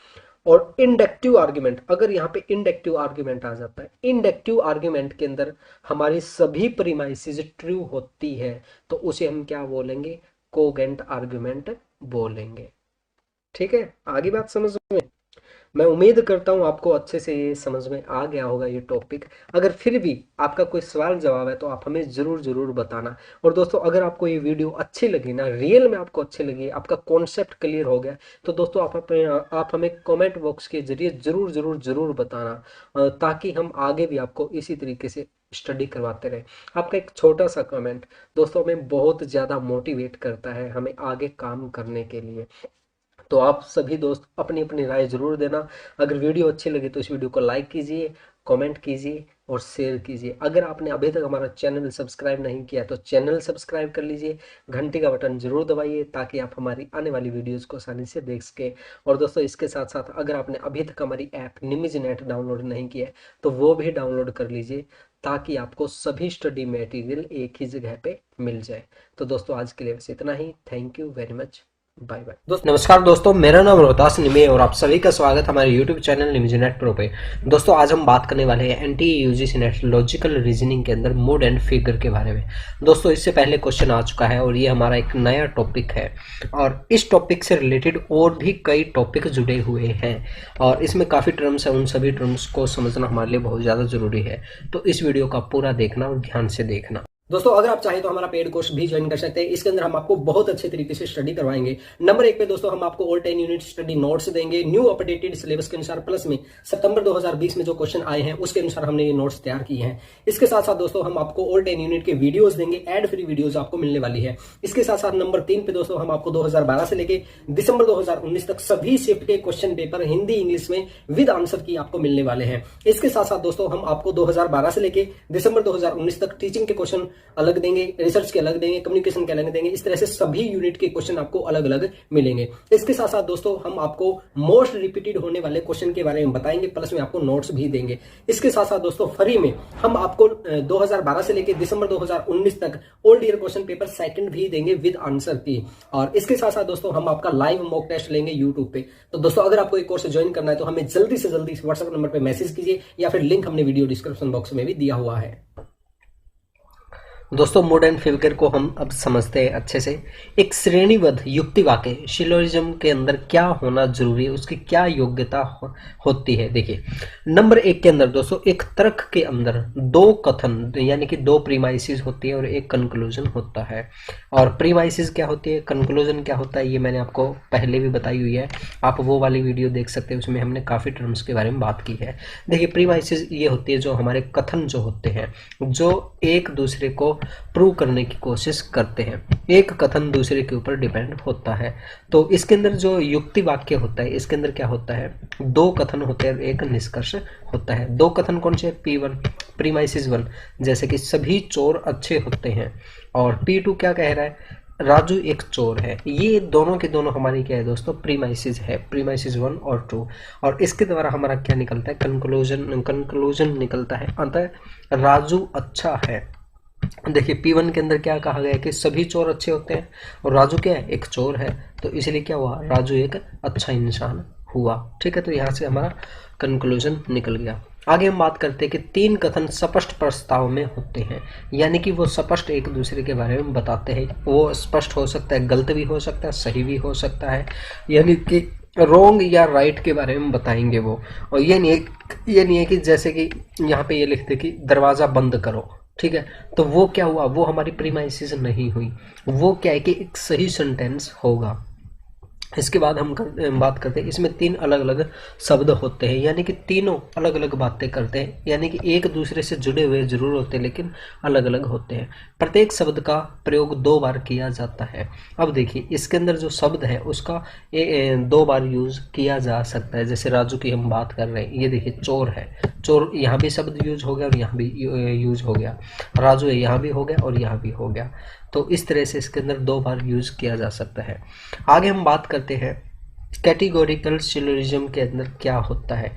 और इंडक्टिव आर्ग्यूमेंट, अगर यहाँ पे इंडक्टिव आर्ग्यूमेंट आ जाता है, इंडक्टिव आर्ग्यूमेंट के अंदर हमारी सभी प्रीमाइसेस ट्रू होती है तो उसे हम क्या बोलेंगे, कोगेंट आर्ग्यूमेंट बोलेंगे। ठीक है, आगे बात समझ में। मैं उम्मीद करता हूँ आपको अच्छे से ये समझ में आ गया होगा ये टॉपिक। अगर फिर भी आपका कोई सवाल जवाब है तो आप हमें ज़रूर ज़रूर बताना। और दोस्तों अगर आपको ये वीडियो अच्छी लगी ना, रियल में आपको अच्छी लगी, आपका कॉन्सेप्ट क्लियर हो गया, तो दोस्तों आप हमें कमेंट बॉक्स के जरिए ज़रूर ज़रूर ज़रूर बताना, ताकि हम आगे भी आपको इसी तरीके से स्टडी करवाते रहे। आपका एक छोटा सा कमेंट दोस्तों हमें बहुत ज़्यादा मोटिवेट करता है हमें आगे काम करने के लिए। तो आप सभी दोस्त अपनी अपनी राय जरूर देना। अगर वीडियो अच्छी लगी तो इस वीडियो को लाइक कीजिए, कमेंट कीजिए और शेयर कीजिए। अगर आपने अभी तक हमारा चैनल सब्सक्राइब नहीं किया तो चैनल सब्सक्राइब कर लीजिए, घंटी का बटन जरूर दबाइए ताकि आप हमारी आने वाली वीडियोस को आसानी से देख सकें। और दोस्तों इसके साथ साथ अगर आपने अभी तक हमारी ऐप निमिज नेट डाउनलोड नहीं किया है तो वो भी डाउनलोड कर लीजिए, ताकि आपको सभी स्टडी मटेरियल एक ही जगह पे मिल जाए। तो दोस्तों आज के लिए बस इतना ही। Thank you very much, bye bye. नमस्कार दोस्तों, मेरा नाम रोहतास निमी है और आप सभी का स्वागत हमारे YouTube चैनल निमी नेट प्रो पे। दोस्तों आज हम बात करने वाले हैं NTA UGC net logical reasoning के अंदर मोड एंड फिगर के बारे में। दोस्तों इससे पहले क्वेश्चन आ चुका है और ये हमारा एक नया टॉपिक है और इस टॉपिक से रिलेटेड और भी कई टॉपिक जुड़े हुए हैं और इसमें काफ़ी टर्म्स हैं, उन सभी टर्म्स को समझना हमारे लिए बहुत ज़्यादा ज़रूरी है। तो इस वीडियो का पूरा देखना और ध्यान से देखना। दोस्तों अगर आप चाहें तो हमारा पेड कोर्स भी ज्वाइन कर सकते हैं। इसके अंदर हम आपको बहुत अच्छे तरीके से स्टडी करवाएंगे। नंबर 1 पे दोस्तों हम आपको ऑल 10 यूनिट स्टडी नोट्स देंगे न्यू अपडेटेड सिलेबस के अनुसार, प्लस में सितंबर 2020 में जो क्वेश्चन आए हैं उसके अनुसार हमने ये नोट्स तैयार किए हैं। इसके साथ साथ दोस्तों हम आपको ऑल 10 यूनिट के वीडियोस देंगे, एड फ्री वीडियोस आपको मिलने वाली है। इसके साथ साथ नंबर 3 पे दोस्तों हम आपको 2012 से लेके दिसंबर 2019 तक सभी शिफ्ट के क्वेश्चन पेपर हिंदी इंग्लिश में विद आंसर की आपको मिलने वाले हैं। इसके साथ साथ दोस्तों हम आपको 2012 से लेके दिसंबर 2019 तक टीचिंग के क्वेश्चन अलग देंगे, रिसर्च के अलग देंगे, कम्युनिकेशन के अलग देंगे। इस तरह से सभी यूनिट के क्वेश्चन आपको अलग अलग मिलेंगे। इसके साथ साथ दोस्तों हम आपको मोस्ट रिपीटेड होने वाले क्वेश्चन के बारे में बताएंगे, प्लस में आपको नोट्स भी देंगे। इसके साथ साथ दोस्तों फ्री में हम आपको 2012 से लेकर दिसंबर 2019 तक old year question paper second भी देंगे विद आंसर की। और इसके साथ साथ दोस्तों हम आपका लाइव मॉक टेस्ट लेंगे यूट्यूब पे। तो दोस्तों अगर आपको एक कोर्स ज्वाइन करना है तो हमें जल्दी से जल्दी व्हाट्सएप नंबर पर मैसेज कीजिए या फिर लिंक हमने वीडियो डिस्क्रिप्शन बॉक्स में भी दिया हुआ है। दोस्तों मोड एंड फिगर को हम अब समझते हैं अच्छे से। एक श्रेणीबद्ध युक्ति वाक्य सिलोजिज्म के अंदर क्या होना जरूरी है, उसकी क्या योग्यता होती है। देखिए नंबर 1 के अंदर दोस्तों एक तर्क के अंदर दो कथन यानी कि दो प्रीमाइसिस होती है और एक कंक्लूजन होता है। और प्रीमाइसिस क्या होती है, कंक्लूजन क्या होता है, ये मैंने आपको पहले भी बताई हुई है, आप वो वाली वीडियो देख सकते हैं, उसमें हमने काफ़ी टर्म्स के बारे में बात की है। देखिए प्रीमाइसिस ये होती है जो हमारे कथन जो होते हैं जो एक दूसरे को प्रूव करने की कोशिश करते हैं, एक कथन दूसरे के ऊपर डिपेंड होता है। तो इसके अंदर जो युक्ति वाक्य होता है इसके अंदर क्या होता है, दो कथन होते हैं, एक निष्कर्ष होता है। दो कथन कौन से, P1 प्रीमाइसिस 1 जैसे कि सभी चोर अच्छे होते हैं, और P2 क्या कह रहा है, राजू एक चोर है। ये दोनों के दोनों हमारी क्या है दोस्तों, प्रीमाइसिस है, प्रीमाइसिस 1 और 2। और इसके द्वारा हमारा क्या निकलता है, कंक्लूजन निकलता है, अतः राजू अच्छा है। देखिए P1 के अंदर क्या कहा गया है कि सभी चोर अच्छे होते हैं और राजू क्या है, एक चोर है, तो इसलिए क्या हुआ, राजू एक अच्छा इंसान हुआ। ठीक है, तो यहाँ से हमारा कंक्लूजन निकल गया। आगे हम बात करते हैं कि तीन कथन स्पष्ट प्रस्ताव में होते हैं, यानी कि वो स्पष्ट एक दूसरे के बारे में बताते हैं। वो स्पष्ट हो सकता है, गलत भी हो सकता है, सही भी हो सकता है, यानी कि रॉन्ग या राइट के बारे में बताएंगे वो। और ये नहीं है कि जैसे कि यहाँ पे ये लिखते कि दरवाज़ा बंद करो, ठीक है, तो वो क्या हुआ, वो हमारी प्रीमाइसिस नहीं हुई, वो क्या है कि एक सही सेंटेंस होगा। इसके बाद हम बात करते हैं, इसमें तीन अलग अलग शब्द होते हैं, यानी कि तीनों अलग अलग बातें करते हैं, यानी कि एक दूसरे से जुड़े हुए जरूर होते हैं लेकिन अलग अलग होते हैं। प्रत्येक शब्द का प्रयोग दो बार किया जाता है। अब देखिए इसके अंदर जो शब्द है उसका दो बार यूज किया जा सकता है। जैसे राजू की हम बात कर रहे हैं, ये देखिए चोर है, चोर यहाँ भी शब्द यूज हो गया और यहाँ भी यूज हो गया, राजू है यहाँ भी हो गया और यहाँ भी हो गया। तो इस तरह से इसके अंदर दो बार यूज किया जा सकता है। आगे हम बात करते हैं कैटेगोरिकल सिलोजिज्म के अंदर क्या होता है,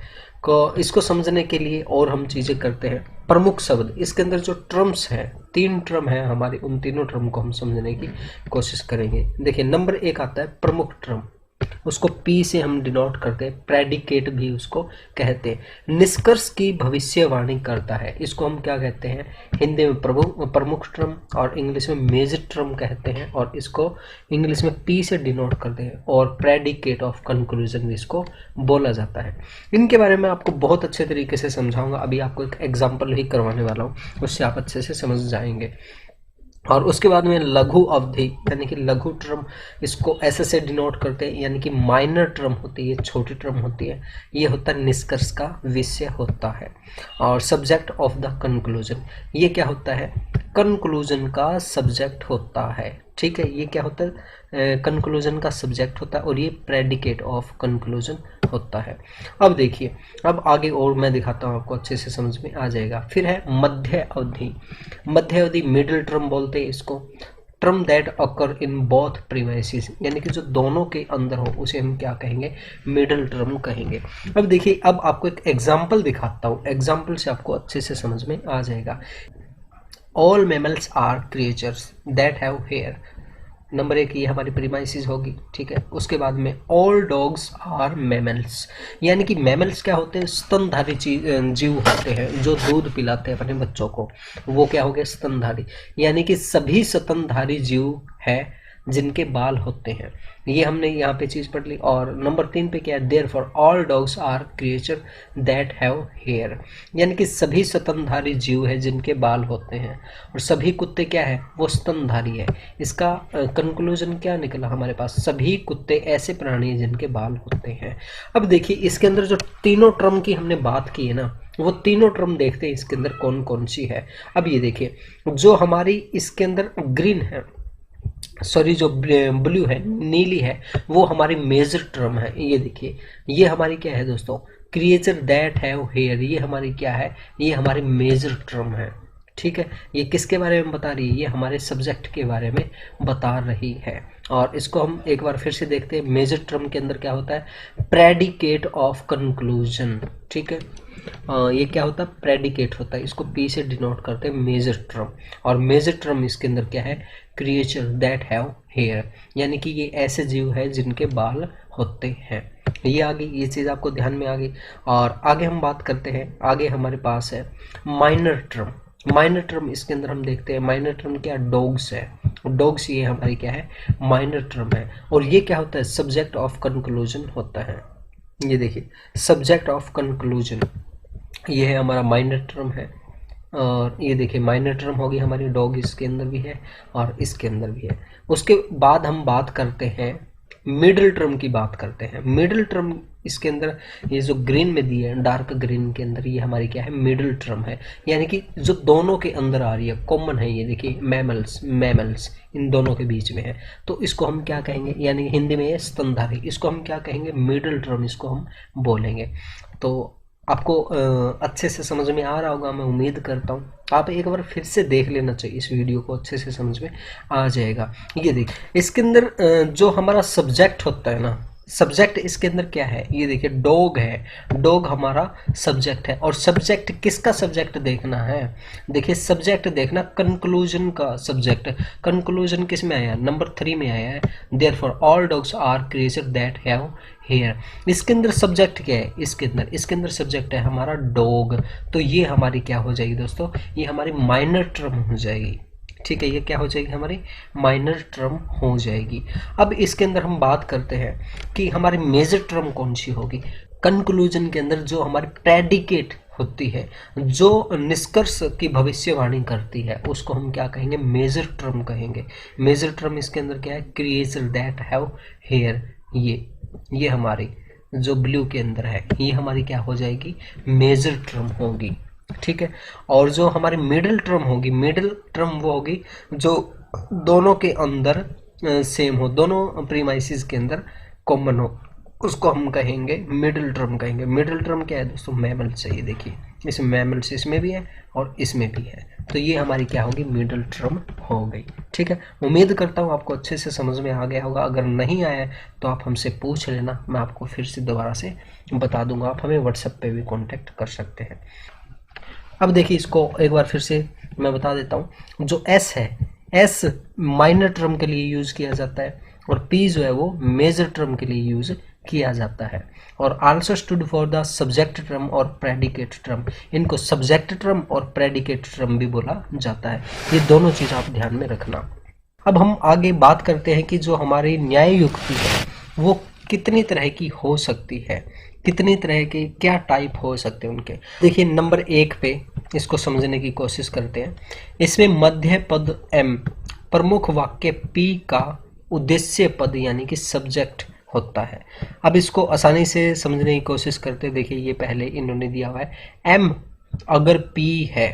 को इसको समझने के लिए और हम चीज़ें करते हैं। प्रमुख शब्द, इसके अंदर जो ट्रम्स हैं, तीन ट्रम है हमारे, उन तीनों ट्रम को हम समझने की कोशिश करेंगे। देखिए नंबर 1 आता है प्रमुख ट्रम, उसको P से हम डिनोट करते हैं, प्रेडिकेट भी उसको कहते हैं। निष्कर्ष की भविष्यवाणी करता है, इसको हम क्या कहते हैं, हिंदी में प्रमुख ट्रम और इंग्लिश में मेजर ट्रम कहते हैं, और इसको इंग्लिश में P से डिनोट करते हैं, और प्रेडिकेट ऑफ कंक्लूजन भी इसको बोला जाता है। इनके बारे में आपको बहुत अच्छे तरीके से समझाऊंगा, अभी आपको एक एग्जाम्पल ही करवाने वाला हूँ, उससे आप अच्छे से समझ जाएंगे। और उसके बाद में लघु अवधि यानी कि लघु ट्रम, इसको ऐसे से डिनोट करते हैं, यानी कि माइनर ट्रम होती है, छोटी ट्रम होती है, ये होता है निष्कर्ष का विषय होता है। और सब्जेक्ट ऑफ द कंक्लूजन, ये क्या होता है, कंक्लूजन का सब्जेक्ट होता है। ठीक है, ये क्या होता है, कंक्लूजन का सब्जेक्ट होता है, और ये प्रेडिकेट ऑफ कंक्लूजन होता है। अब देखिए, अब आगे और मैं दिखाता हूँ आपको, अच्छे से समझ में आ जाएगा। फिर है मध्य अवधि, मध्य अवधि मिडिल ट्रम बोलते हैं इसको, term that occur in both premises, यानी कि जो दोनों के अंदर हो उसे हम क्या कहेंगे, मिडिल ट्रम कहेंगे। अब देखिए, अब आपको एक एग्जाम्पल दिखाता हूँ, एग्जाम्पल से आपको अच्छे से समझ में आ जाएगा। All mammals are creatures that have hair, number 1 ये हमारी प्रीमाइसिस होगी। ठीक है, उसके बाद में ऑल डॉग्स आर मैमल्स, यानी कि मैमल्स क्या होते हैं, स्तनधारी जीव होते हैं जो दूध पिलाते हैं अपने बच्चों को, वो क्या हो गए, स्तनधारी, यानी कि सभी स्तनधारी जीव है जिनके बाल होते हैं, ये हमने यहाँ पे चीज़ पढ़ ली। और नंबर 3 पे क्या है, therefore all dogs are creature that have hair, यानी कि सभी स्तनधारी जीव है जिनके बाल होते हैं, और सभी कुत्ते क्या है, वो स्तनधारी है। इसका कंक्लूजन क्या निकला हमारे पास, सभी कुत्ते ऐसे प्राणी हैं जिनके बाल होते हैं। अब देखिए इसके अंदर जो तीनों ट्रम की हमने बात की है ना, वो तीनों ट्रम देखते हैं इसके अंदर कौन कौन सी है। अब ये देखिए, जो हमारी इसके अंदर ग्रीन है, सॉरी जो ब्लू है, नीली है, वो हमारी मेजर ट्रम है। ये देखिए, ये हमारी क्या है दोस्तों, क्रिएचर दैट हैव हेयर, ये हमारी क्या है, ये हमारी मेजर ट्रम है। ठीक है, ये किसके बारे में बता रही है, ये हमारे सब्जेक्ट के बारे में बता रही है। और इसको हम एक बार फिर से देखते हैं, मेजर ट्रम के अंदर क्या होता है, प्रेडिकेट ऑफ कंक्लूजन। ठीक है, ये क्या होता है, प्रेडिकेट होता है, इसको P से डिनोट करते हैं, मेजर ट्रम। और मेजर ट्रम इसके अंदर क्या है, क्रिएचर दैट हैव हेयर, यानी कि ये ऐसे जीव है जिनके बाल होते हैं। ये आ गई, ये चीज़ आपको ध्यान में आ गई। और आगे हम बात करते हैं, आगे हमारे पास है माइनर ट्रम। माइनर टर्म इसके अंदर हम देखते हैं, माइनर टर्म क्या, डॉग्स है। डॉग्स ये हमारी क्या है, माइनर टर्म है। और ये क्या होता है, सब्जेक्ट ऑफ कंक्लूजन होता है। ये देखिए सब्जेक्ट ऑफ कंक्लूजन, ये है हमारा माइनर टर्म है। और ये देखिए माइनर टर्म होगी हमारी, डॉग इसके अंदर भी है और इसके अंदर भी है। उसके बाद हम बात करते हैं मिडिल टर्म की, बात करते हैं मिडिल टर्म। इसके अंदर ये जो ग्रीन में दी है, डार्क ग्रीन के अंदर, ये हमारी क्या है, मिडिल टर्म है। यानी कि जो दोनों के अंदर आ रही है, कॉमन है। ये देखिए मैमल्स, मैमल्स इन दोनों के बीच में है, तो इसको हम क्या कहेंगे, यानी हिंदी में ये स्तनधारी, इसको हम क्या कहेंगे, मिडिल टर्म इसको हम बोलेंगे। तो आपको अच्छे से समझ में आ रहा होगा, मैं उम्मीद करता हूँ। आप एक बार फिर से देख लेना चाहिए, इस वीडियो को अच्छे से समझ में आ जाएगा। ये देखिए इसके अंदर जो हमारा सब्जेक्ट होता है ना, सब्जेक्ट इसके अंदर क्या है, ये देखिए डॉग है, डॉग हमारा सब्जेक्ट है। और सब्जेक्ट किसका सब्जेक्ट देखना है, देखिए सब्जेक्ट देखना कंक्लूजन का सब्जेक्ट। कंक्लूजन किस में आया, नंबर 3 में आया है, therefore all dogs are creature that have hair. इसके अंदर सब्जेक्ट क्या है, इसके अंदर सब्जेक्ट है हमारा डॉग। तो ये हमारी क्या हो जाएगी दोस्तों, ये हमारी माइनर टर्म हो जाएगी। ठीक है, ये क्या हो जाएगी, हमारी माइनर टर्म हो जाएगी। अब इसके अंदर हम बात करते हैं कि हमारी मेजर टर्म कौन सी होगी। कंक्लूजन के अंदर जो हमारी प्रेडिकेट होती है, जो निष्कर्ष की भविष्यवाणी करती है, उसको हम क्या कहेंगे, मेजर टर्म कहेंगे। मेजर टर्म इसके अंदर क्या है, क्रिएचर दैट हैव हेयर। ये हमारी जो ब्लू के अंदर है, ये हमारी क्या हो जाएगी, मेजर टर्म होगी। ठीक है, और जो हमारी मिडिल टर्म होगी, मिडिल टर्म वो होगी जो दोनों के अंदर सेम हो, दोनों प्रीमाइसिस के अंदर कॉमन हो, उसको हम कहेंगे मिडिल टर्म कहेंगे। मिडिल टर्म क्या है दोस्तों, मैमल से। ये देखिए इसमें मैमल्स इसमें भी है और इसमें भी है, तो ये हमारी क्या होगी, मिडिल टर्म हो गई। ठीक है, उम्मीद करता हूँ आपको अच्छे से समझ में आ गया होगा। अगर नहीं आया तो आप हमसे पूछ लेना, मैं आपको फिर से दोबारा से बता दूंगा। आप हमें व्हाट्सएप पे भी कॉन्टेक्ट कर सकते हैं। अब देखिए इसको एक बार फिर से मैं बता देता हूँ। जो एस है, एस माइनर टर्म के लिए यूज किया जाता है और पी जो है वो मेजर टर्म के लिए यूज किया जाता है। और also stood for the subject term और प्रेडिकेट टर्म, इनको सब्जेक्ट टर्म और प्रेडिकेट टर्म भी बोला जाता है। ये दोनों चीज आप ध्यान में रखना। अब हम आगे बात करते हैं कि जो हमारी न्याय युक्ति है वो कितनी तरह की हो सकती है, कितनी तरह के क्या टाइप हो सकते हैं उनके। देखिए नंबर 1 पे इसको समझने की कोशिश करते हैं। इसमें मध्य पद एम प्रमुख वाक्य पी का उद्देश्य पद यानी कि सब्जेक्ट होता है। अब इसको आसानी से समझने की कोशिश करते हैं। देखिए ये पहले इन्होंने दिया हुआ है, एम अगर पी है,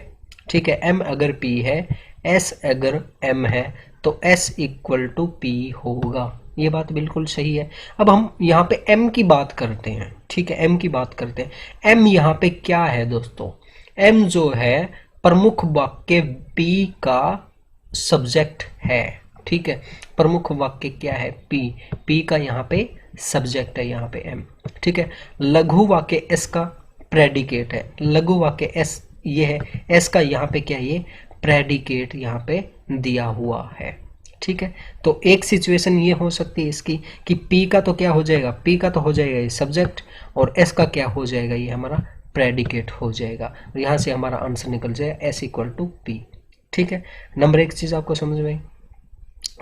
ठीक है, एम अगर पी है, एस अगर एम है, तो एस इक्वल टू पी होगा। ये बात बिल्कुल सही है। अब हम यहाँ पे m की बात करते हैं, ठीक है, m की बात करते हैं। m यहाँ पे क्या है दोस्तों, m जो है प्रमुख वाक्य p का सब्जेक्ट है। ठीक है, प्रमुख वाक्य क्या है, p का यहाँ पे सब्जेक्ट है, यहाँ पे m। ठीक है, लघु वाक्य s का प्रेडिकेट है, लघु वाक्य s ये है, s का यहाँ पे क्या है, ये प्रेडिकेट यहाँ पे दिया हुआ है। ठीक है, तो एक सिचुएशन ये हो सकती है इसकी कि P का तो क्या हो जाएगा, P का तो हो जाएगा ये सब्जेक्ट और S का क्या हो जाएगा, ये हमारा प्रेडिकेट हो जाएगा। और यहाँ से हमारा आंसर निकल जाएगा S इक्वल टू P। ठीक है, नंबर 1 चीज़ आपको समझ में आई।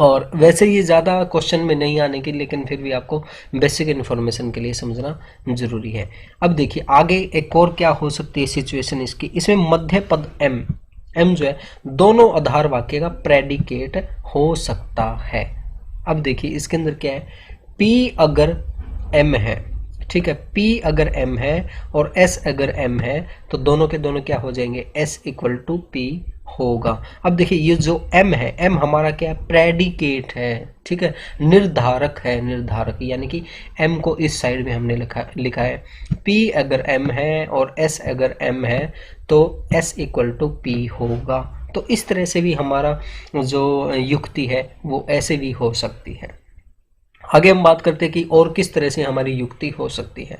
और वैसे ये ज़्यादा क्वेश्चन में नहीं आने की, लेकिन फिर भी आपको बेसिक इन्फॉर्मेशन के लिए समझना जरूरी है। अब देखिए आगे एक और क्या हो सकती है सिचुएशन इसकी। इसमें मध्य पद एम जो है दोनों आधार वाक्य का प्रेडिकेट हो सकता है। अब देखिए इसके अंदर क्या है, P अगर M है, ठीक है, P अगर M है और S अगर M है, तो दोनों के दोनों क्या हो जाएंगे, S इक्वल टू P होगा। अब देखिए ये जो M है, M हमारा क्या है, प्रेडिकेट है। ठीक है, निर्धारक है, निर्धारक, यानी कि M को इस साइड में हमने लिखा है। P अगर M है और S अगर M है तो S इक्वल टू P होगा। तो इस तरह से भी हमारा जो युक्ति है वो ऐसे भी हो सकती है। आगे हम बात करते हैं कि और किस तरह से हमारी युक्ति हो सकती है।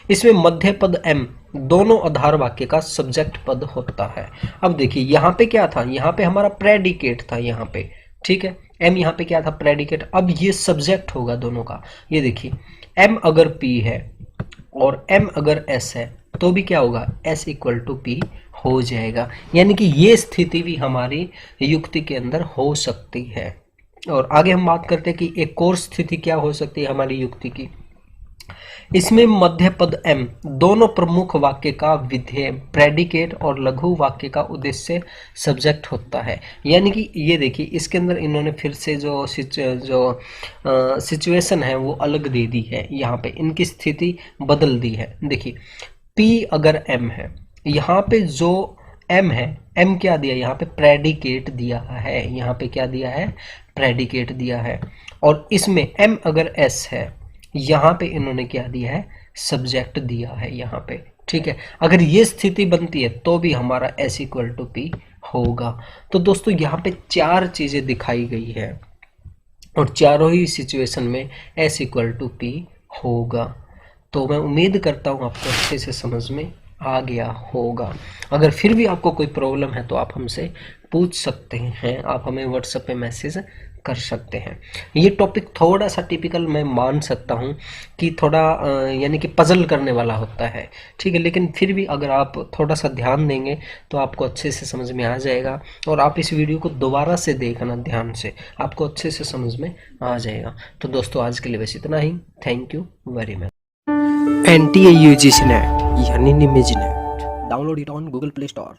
इसमें मध्य पद M दोनों आधार वाक्य का सब्जेक्ट पद होता है। अब देखिए यहाँ पे क्या था, यहाँ पे हमारा प्रेडिकेट था यहाँ पे, ठीक है, M यहाँ पे क्या था, प्रेडिकेट। अब ये सब्जेक्ट होगा दोनों का। ये देखिए M अगर P है और M अगर S है तो भी क्या होगा, S इक्वल टू P हो जाएगा। यानी कि ये स्थिति भी हमारी युक्ति के अंदर हो सकती है। और आगे हम बात करते हैं कि एक और स्थिति क्या हो सकती है हमारी युक्ति की। इसमें मध्य पद एम दोनों प्रमुख वाक्य का विधेय प्रेडिकेट और लघु वाक्य का उद्देश्य सब्जेक्ट होता है। यानी कि ये देखिए इसके अंदर इन्होंने फिर से जो सिचुएशन है वो अलग दे दी है, यहाँ पे इनकी स्थिति बदल दी है। देखिए पी अगर एम है, यहाँ पे जो एम है, एम क्या दिया यहाँ पे प्रेडिकेट दिया है, यहाँ पे क्या दिया है प्रेडिकेट दिया है। और इसमें एम अगर एस है, यहाँ पे इन्होंने क्या दिया है सब्जेक्ट दिया है यहाँ पे। ठीक है, अगर ये स्थिति बनती है तो भी हमारा एस इक्वल टू पी होगा। तो दोस्तों यहाँ पे चार चीजें दिखाई गई है और चारों ही सिचुएशन में एस इक्वल टू पी होगा। तो मैं उम्मीद करता हूँ आपको अच्छे से समझ में आ गया होगा। अगर फिर भी आपको कोई प्रॉब्लम है तो आप हमसे पूछ सकते हैं, आप हमें व्हाट्सएप पे मैसेज कर सकते हैं। ये टॉपिक थोड़ा सा टिपिकल मैं मान सकता हूँ कि थोड़ा यानी कि पजल करने वाला होता है, ठीक है, लेकिन फिर भी अगर आप थोड़ा सा ध्यान देंगे तो आपको अच्छे से समझ में आ जाएगा। और आप इस वीडियो को दोबारा से देखना ध्यान से, आपको अच्छे से समझ में आ जाएगा। तो दोस्तों आज के लिए बस इतना ही। Thank you very much. NTA UGC NET यानी निमिज NET, download it on Google Play Store.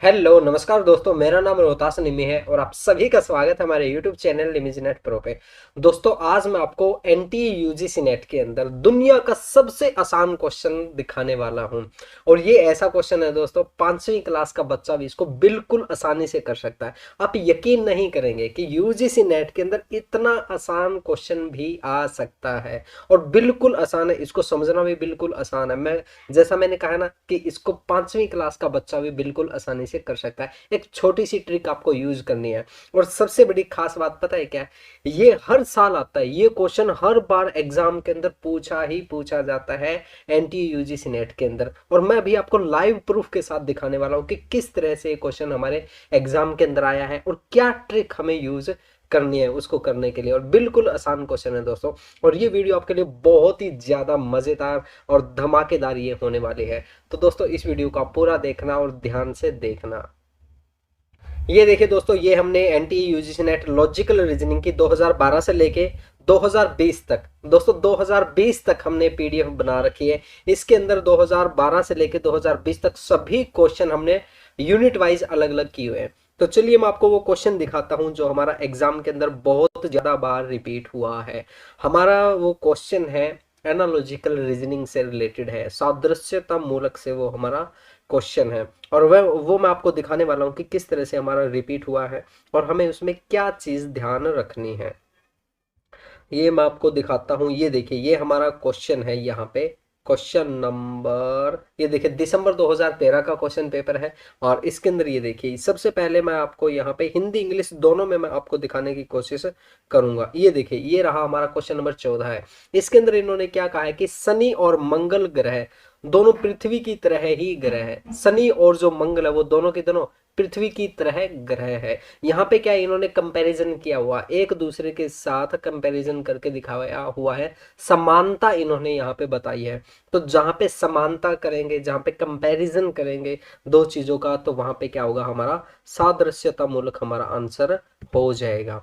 Hello नमस्कार दोस्तों, मेरा नाम रोहतास निमी है और आप सभी का स्वागत है हमारे YouTube चैनल निमिज नेट प्रो पे। दोस्तों आज मैं आपको NTA UGC नेट के अंदर दुनिया का सबसे आसान क्वेश्चन दिखाने वाला हूं। और ये ऐसा क्वेश्चन है दोस्तों, 5वीं क्लास का बच्चा भी इसको बिल्कुल आसानी से कर सकता है। आप यकीन नहीं करेंगे कि UGC नेट के अंदर इतना आसान क्वेश्चन भी आ सकता है और बिल्कुल आसान है, इसको समझना भी बिल्कुल आसान है। जैसा मैंने कहा ना कि इसको 5वीं क्लास का बच्चा भी बिल्कुल आसानी से कर सकता है। एक छोटी सी ट्रिक आपको यूज करनी है। और सबसे बड़ी खास बात पता है क्या है, ये हर साल आता है, ये क्वेश्चन हर बार एग्जाम के अंदर पूछा जाता है NTA UGC नेट के अंदर। और मैं अभी आपको लाइव प्रूफ के साथ दिखाने वाला हूं कि किस तरह से ये क्वेश्चन हमारे एग्जाम के अंदर आया है और क्या ट्रिक हमें यूज करनी है उसको करने के लिए। और बिल्कुल आसान क्वेश्चन है दोस्तों, और ये वीडियो आपके लिए बहुत ही ज्यादा मजेदार और धमाकेदार ये होने वाली है। तो दोस्तों इस वीडियो को आप पूरा देखना और ध्यान से देखना। ये देखिए दोस्तों, ये हमने NTA UGC net logical reasoning की 2012 से लेके 2020 तक, दोस्तों 2020 तक हमने PDF बना रखी है। इसके अंदर 2012 से लेके 2020 तक सभी क्वेश्चन हमने यूनिट वाइज अलग अलग किए हुए हैं। तो चलिए मैं आपको वो क्वेश्चन दिखाता हूं जो हमारा एग्जाम के अंदर बहुत ज्यादा बार रिपीट हुआ है। हमारा वो क्वेश्चन है एनालॉजिकल रीजनिंग से रिलेटेड है, सादृश्यता मूलक से वो हमारा क्वेश्चन है। और वह वो मैं आपको दिखाने वाला हूँ कि किस तरह से हमारा रिपीट हुआ है और हमें उसमें क्या चीज ध्यान रखनी है। ये मैं आपको दिखाता हूँ। ये देखिए ये हमारा क्वेश्चन है, यहाँ पे क्वेश्चन नंबर, ये देखिए दिसंबर 2013 का क्वेश्चन पेपर है। और इसके अंदर ये देखिए सबसे पहले मैं आपको यहाँ पे हिंदी इंग्लिश दोनों में मैं आपको दिखाने की कोशिश करूंगा। ये देखिए ये रहा हमारा क्वेश्चन नंबर 14 है। इसके अंदर इन्होंने क्या कहा है कि शनि और मंगल ग्रह दोनों पृथ्वी की तरह ही ग्रह है। शनि और जो मंगल है वो दोनों के दोनों पृथ्वी की तरह ग्रह है। यहाँ पे क्या इन्होंने कंपैरिजन किया हुआ, एक दूसरे के साथ कंपैरिजन करके दिखाया हुआ है, समानता इन्होंने यहाँ पे बताई है। तो जहाँ पे समानता करेंगे, जहाँ पे कंपैरिजन करेंगे दो चीजों का, तो वहां पे क्या होगा हमारा सादृश्यता मूलक हमारा आंसर हो जाएगा।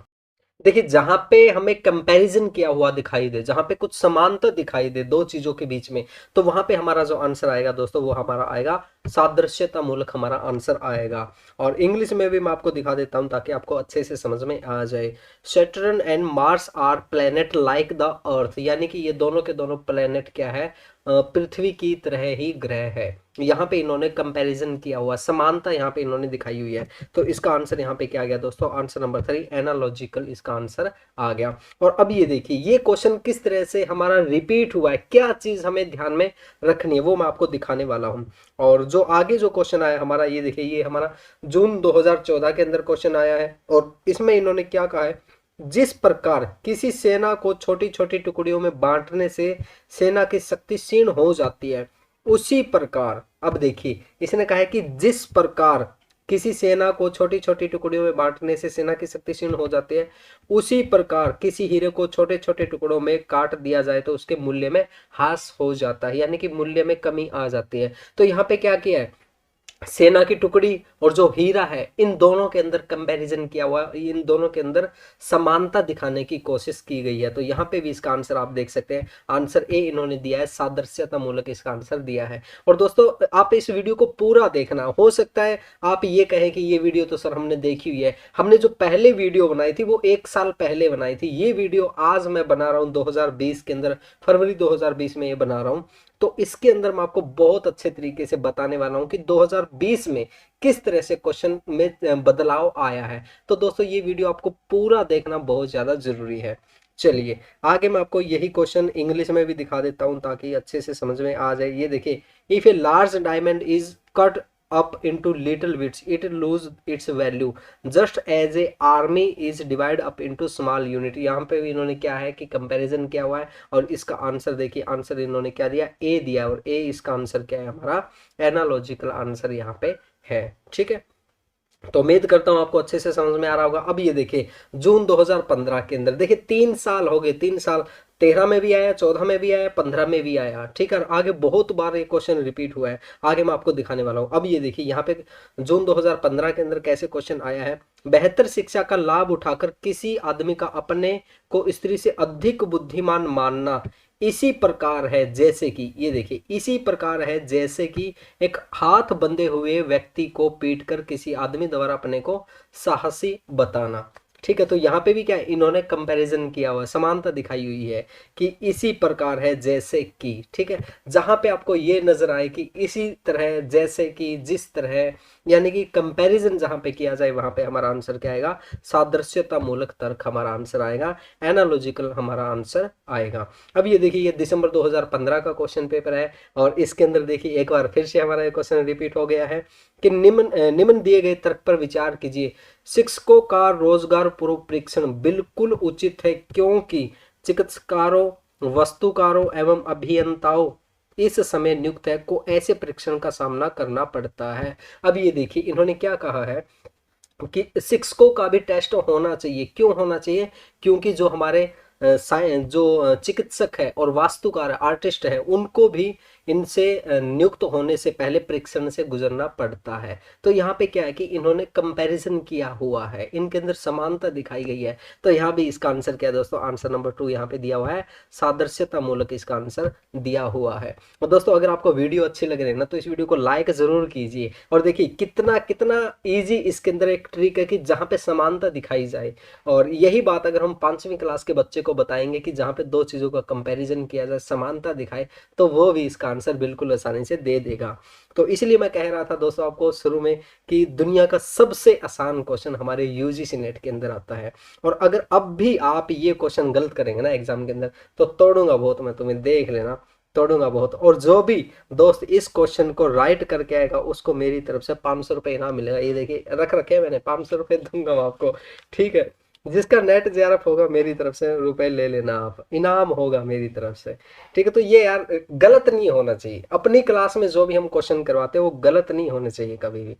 देखिए जहां पे हमें कंपैरिजन किया हुआ दिखाई दे, जहां पे कुछ समानता दिखाई दे दो चीजों के बीच में, तो वहां पे हमारा जो आंसर आएगा दोस्तों वो हमारा आएगा सादृश्यता मूलक हमारा आंसर आएगा। और इंग्लिश में भी मैं आपको दिखा देता हूं ताकि आपको अच्छे से समझ में आ जाए। Saturn and Mars are planet like the earth, यानी कि ये दोनों के दोनों प्लेनेट क्या है, पृथ्वी की तरह ही ग्रह है। यहाँ पे इन्होंने कंपैरिजन किया हुआ, समानता यहाँ पे इन्होंने दिखाई हुई है। तो इसका आंसर यहाँ पे क्या आ गया दोस्तों, आंसर नंबर 3 एनालॉजिकल इसका आंसर आ गया। और अब ये देखिए ये क्वेश्चन किस तरह से हमारा रिपीट हुआ है, क्या चीज हमें ध्यान में रखनी है वो मैं आपको दिखाने वाला हूँ। और जो आगे जो क्वेश्चन आया हमारा, ये देखिए ये हमारा जून 2014 के अंदर क्वेश्चन आया है। और इसमें इन्होंने क्या कहा है, जिस प्रकार किसी सेना को छोटी छोटी टुकड़ियों में बांटने से सेना की शक्ति क्षीण हो जाती है, उसी प्रकार, अब देखिए इसने कहा है कि जिस प्रकार किसी सेना को छोटी छोटी टुकड़ियों में बांटने से सेना की शक्ति क्षीण हो जाती है, उसी प्रकार किसी हीरे को छोटे छोटे टुकड़ों में काट दिया जाए तो उसके मूल्य में ह्रास हो जाता है, यानी कि मूल्य में कमी आ जाती है। तो यहाँ पे क्या किया है, सेना की टुकड़ी और जो हीरा है, इन दोनों के अंदर कंपैरिजन किया हुआ है, इन दोनों के अंदर समानता दिखाने की कोशिश की गई है। तो यहाँ पे भी इसका आंसर आप देख सकते हैं, आंसर ए इन्होंने दिया है, सादृश्यता मूलक इसका आंसर दिया है। और दोस्तों आप इस वीडियो को पूरा देखना, हो सकता है आप ये कहें कि ये वीडियो तो सर हमने देखी हुई है, हमने जो पहले वीडियो बनाई थी वो 1 साल पहले बनाई थी, ये वीडियो आज मैं बना रहा हूँ 2020 के अंदर, फरवरी 2020 में ये बना रहा हूँ। तो इसके अंदर मैं आपको बहुत अच्छे तरीके से बताने वाला हूं कि 2020 में किस तरह से क्वेश्चन में बदलाव आया है। तो दोस्तों ये वीडियो आपको पूरा देखना बहुत ज़्यादा ज़रूरी है। चलिए आगे मैं आपको यही क्वेश्चन इंग्लिश में भी दिखा देता हूं ताकि अच्छे से समझ में आ जाए। ये देखिए, if a large diamond is cut up into little bits it lose its value just as a army is divide up into small unit। यहाँ पे भी इन्होंने क्या है कि कंपैरिजन किया हुआ है और इसका आंसर देखिए, आंसर इन्होंने क्या दिया, ए दिया, और ए इसका आंसर क्या है हमारा एनालॉजिकल आंसर यहाँ पे है। ठीक है, तो उम्मीद करता हूँ आपको अच्छे से समझ में आ रहा होगा। अब ये देखिए जून 2015 के अंदर देखिए 3 साल हो गए, 3 साल, 13 में भी आया, 14 में भी आया, 15 में भी आया। ठीक है, आगे बहुत बार ये क्वेश्चन रिपीट हुआ है, आगे मैं आपको दिखाने वाला हूँ। अब ये देखिए यहाँ पे जून 2015 के अंदर कैसे क्वेश्चन आया है, बेहतर शिक्षा का लाभ उठाकर किसी आदमी का अपने को स्त्री से अधिक बुद्धिमान मानना इसी प्रकार है जैसे कि, ये देखिए इसी प्रकार है जैसे कि एक हाथ बंधे हुए व्यक्ति को पीटकर किसी आदमी द्वारा अपने को साहसी बताना। ठीक है, तो यहाँ पे भी क्या है, इन्होंने कंपैरिजन किया हुआ है, समानता दिखाई हुई है कि इसी प्रकार है जैसे कि। ठीक है, जहां पे आपको ये नजर आए कि इसी तरह, जैसे कि, जिस तरह, यानी कि कंपैरिजन जहां पे किया जाए वहां पे हमारा आंसर क्या आएगा, सादृश्यता मूलक तर्क हमारा आंसर आएगा, एनालॉजिकल हमारा आंसर आएगा। अब ये देखिए ये दिसंबर 2015 का क्वेश्चन पेपर है और इसके अंदर देखिए एक बार फिर से हमारा क्वेश्चन रिपीट हो गया है कि निम्न दिए गए तर्क पर विचार कीजिए। शिक्षकों का रोजगार पूर्व परीक्षण बिल्कुल उचित है क्योंकि चिकित्सकारों, वस्तुकारों एवं अभियंताओं इस समय नियुक्त है को ऐसे परीक्षण का सामना करना पड़ता है। अब ये देखिए इन्होंने क्या कहा है कि शिक्षकों का भी टेस्ट होना चाहिए। क्यों होना चाहिए, क्योंकि जो हमारे जो चिकित्सक है और वास्तुकार आर्टिस्ट है उनको भी इनसे नियुक्त होने से पहले परीक्षण से गुजरना पड़ता है। तो यहाँ पे क्या है कि इन्होंने कंपैरिजन किया हुआ है, इनके अंदर समानता दिखाई गई है। तो यहाँ भी इसका आंसर क्या है दोस्तों, आंसर नंबर 2 यहाँ पे दिया हुआ है, सादृश्यता मूलक इसका आंसर दिया हुआ है। और दोस्तों अगर आपको वीडियो अच्छी लग रही है ना तो इस वीडियो को लाइक जरूर कीजिए। और देखिए कितना कितना ईजी इसके अंदर एक ट्रिक है कि जहाँ पे समानता दिखाई जाए, और यही बात अगर हम 5वीं क्लास के बच्चे को बताएंगे कि जहाँ पे दो चीज़ों का कंपैरिजन किया जाए, समानता दिखाए, तो वो भी इसका आंसर बिल्कुल आसानी से दे देगा। तो इसलिए मैं कह रहा था दोस्तों आपको शुरू में कि दुनिया का सबसे आसान क्वेश्चन हमारे यूजीसी नेट के अंदर आता है, और अगर अब भी आप ये क्वेश्चन गलत करेंगे ना एग्जाम के अंदर तो तोड़ूंगा बहुत मैं तुम्हें, देख लेना, तोड़ूंगा बहुत। और जो भी दोस्त इस क्वेश्चन को राइट करके आएगा उसको मेरी तरफ से 500 रुपये इनाम मिलेगा। ये देखिए रख रखे मैंने, 500 रुपये दूंगा मैं आपको। ठीक है, जिसका नेट जेआरएफ होगा मेरी तरफ से रुपए ले लेना आप, इनाम होगा मेरी तरफ से। ठीक है, तो ये यार गलत नहीं होना चाहिए, अपनी क्लास में जो भी हम क्वेश्चन करवाते हैं वो गलत नहीं होने चाहिए कभी भी।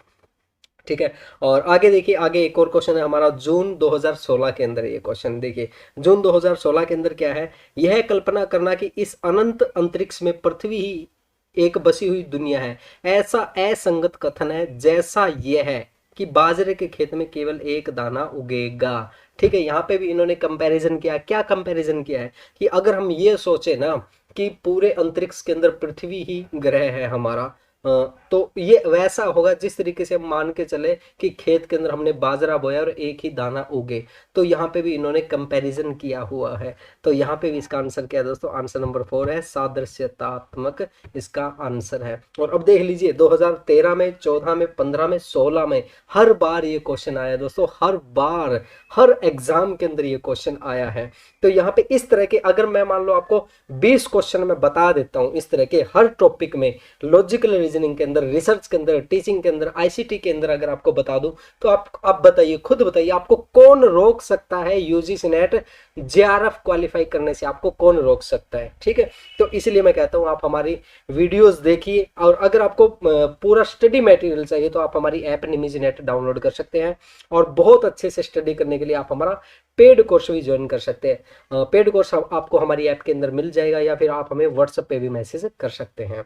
ठीक है, और आगे देखिए, आगे एक और क्वेश्चन है हमारा जून 2016 के अंदर। ये क्वेश्चन देखिए जून 2016 के अंदर क्या है, यह कल्पना करना कि इस अनंत अंतरिक्ष में पृथ्वी ही एक बसी हुई दुनिया है ऐसा असंगत कथन है जैसा यह है कि बाजरे के खेत में केवल एक दाना उगेगा। ठीक है, यहाँ पे भी इन्होंने कंपैरिजन किया। क्या कंपैरिजन किया है कि अगर हम ये सोचे ना कि पूरे अंतरिक्ष के अंदर पृथ्वी ही ग्रह है हमारा, तो ये वैसा होगा जिस तरीके से हम मान के चले कि खेत के अंदर हमने बाजरा बोया और एक ही दाना उगे। तो यहाँ पे भी इन्होंने कंपैरिजन किया हुआ है। तो यहाँ पे भी इसका आंसर क्या है दोस्तों, आंसर नंबर 4 है, सादृश्यतात्मक इसका आंसर है। और अब देख लीजिए 2013 में, 14 में, 15 में, 16 में हर बार ये क्वेश्चन आया दोस्तों, हर बार हर एग्जाम के अंदर ये क्वेश्चन आया है। तो यहाँ पे इस तरह के अगर मैं मान लो आपको 20 क्वेश्चन मैं बता देता हूँ इस तरह के हर टॉपिक में, लॉजिकल रीजनिंग के अंदर, रिसर्च के अंदर, टीचिंग के अंदर, आईसीटी के अंदर अगर आपको बता दूं तो आप बताइए, खुद बताइए, आपको कौन रोक सकता है यूजीसी नेट जेआरएफ क्वालिफाई करने से, आपको कौन रोक सकता है। ठीक है, तो इसलिए मैं कहता हूं आप हमारी वीडियोस देखिए, और अगर आपको पूरा स्टडी मटेरियल चाहिए तो आप हमारी ऐप निमिज नेट डाउनलोड कर सकते हैं, और बहुत अच्छे से स्टडी करने के लिए आप हमारा पेड कोर्स भी ज्वाइन कर सकते हैं। पेड कोर्स आपको हमारी ऐप के अंदर मिल जाएगा, या फिर आप हमें व्हाट्सएप पे भी मैसेज कर सकते हैं।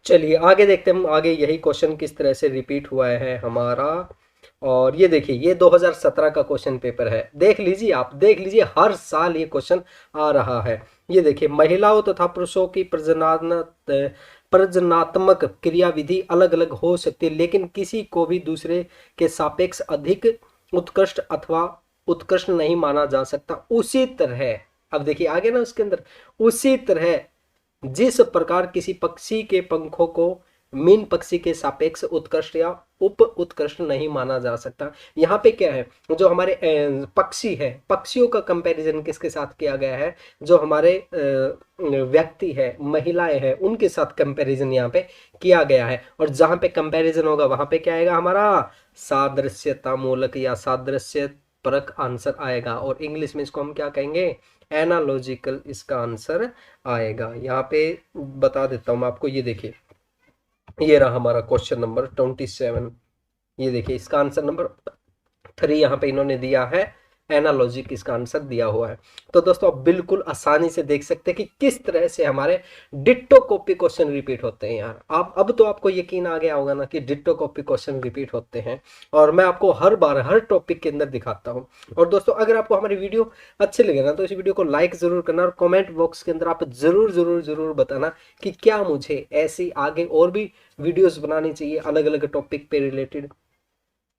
चलिए आगे देखते हैं हम, आगे यही क्वेश्चन किस तरह से रिपीट हुआ है हमारा। और ये देखिए, ये 2017 का क्वेश्चन पेपर है, देख लीजिए, आप देख लीजिए, हर साल ये क्वेश्चन आ रहा है। ये देखिए, महिलाओं तथा पुरुषों की प्रजनात्मक क्रियाविधि अलग अलग हो सकती है, लेकिन किसी को भी दूसरे के सापेक्ष अधिक उत्कृष्ट अथवा उत्कृष्ट नहीं माना जा सकता। उसी तरह, अब देखिए आगे ना उसके अंदर, उसी तरह जिस प्रकार किसी पक्षी के पंखों को मीन पक्षी के सापेक्ष उत्कृष्ट या उप उत्कृष्ट नहीं माना जा सकता। यहाँ पे क्या है, जो हमारे पक्षी है, पक्षियों का कंपैरिजन किसके साथ किया गया है, जो हमारे व्यक्ति है, महिलाएं हैं, उनके साथ कंपैरिजन यहाँ पे किया गया है। और जहां पे कंपैरिजन होगा वहां पे क्या आएगा हमारा, सादृश्यता मूलक या सादृश्य परक आंसर आएगा। और इंग्लिश में इसको हम क्या कहेंगे, एनालॉजिकल इसका आंसर आएगा। यहाँ पे बता देता हूँ मैं आपको, ये देखिए, ये रहा हमारा क्वेश्चन नंबर 27। ये देखिए, इसका आंसर नंबर 3 यहाँ पे इन्होंने दिया है, एनालॉजिक इसका आंसर दिया हुआ है। तो दोस्तों आप बिल्कुल आसानी से देख सकते हैं कि किस तरह से हमारे डिट्टो कॉपी क्वेश्चन रिपीट होते हैं यार। आप अब तो आपको यकीन आ गया होगा ना कि डिट्टो कॉपी क्वेश्चन रिपीट होते हैं, और मैं आपको हर बार हर टॉपिक के अंदर दिखाता हूँ। और दोस्तों अगर आपको हमारी वीडियो अच्छी लगे ना, तो इस वीडियो को लाइक जरूर करना, और कमेंट बॉक्स के अंदर आप जरूर जरूर जरूर बताना कि क्या मुझे ऐसी आगे और भी वीडियोस बनानी चाहिए अलग अलग टॉपिक पे रिलेटेड।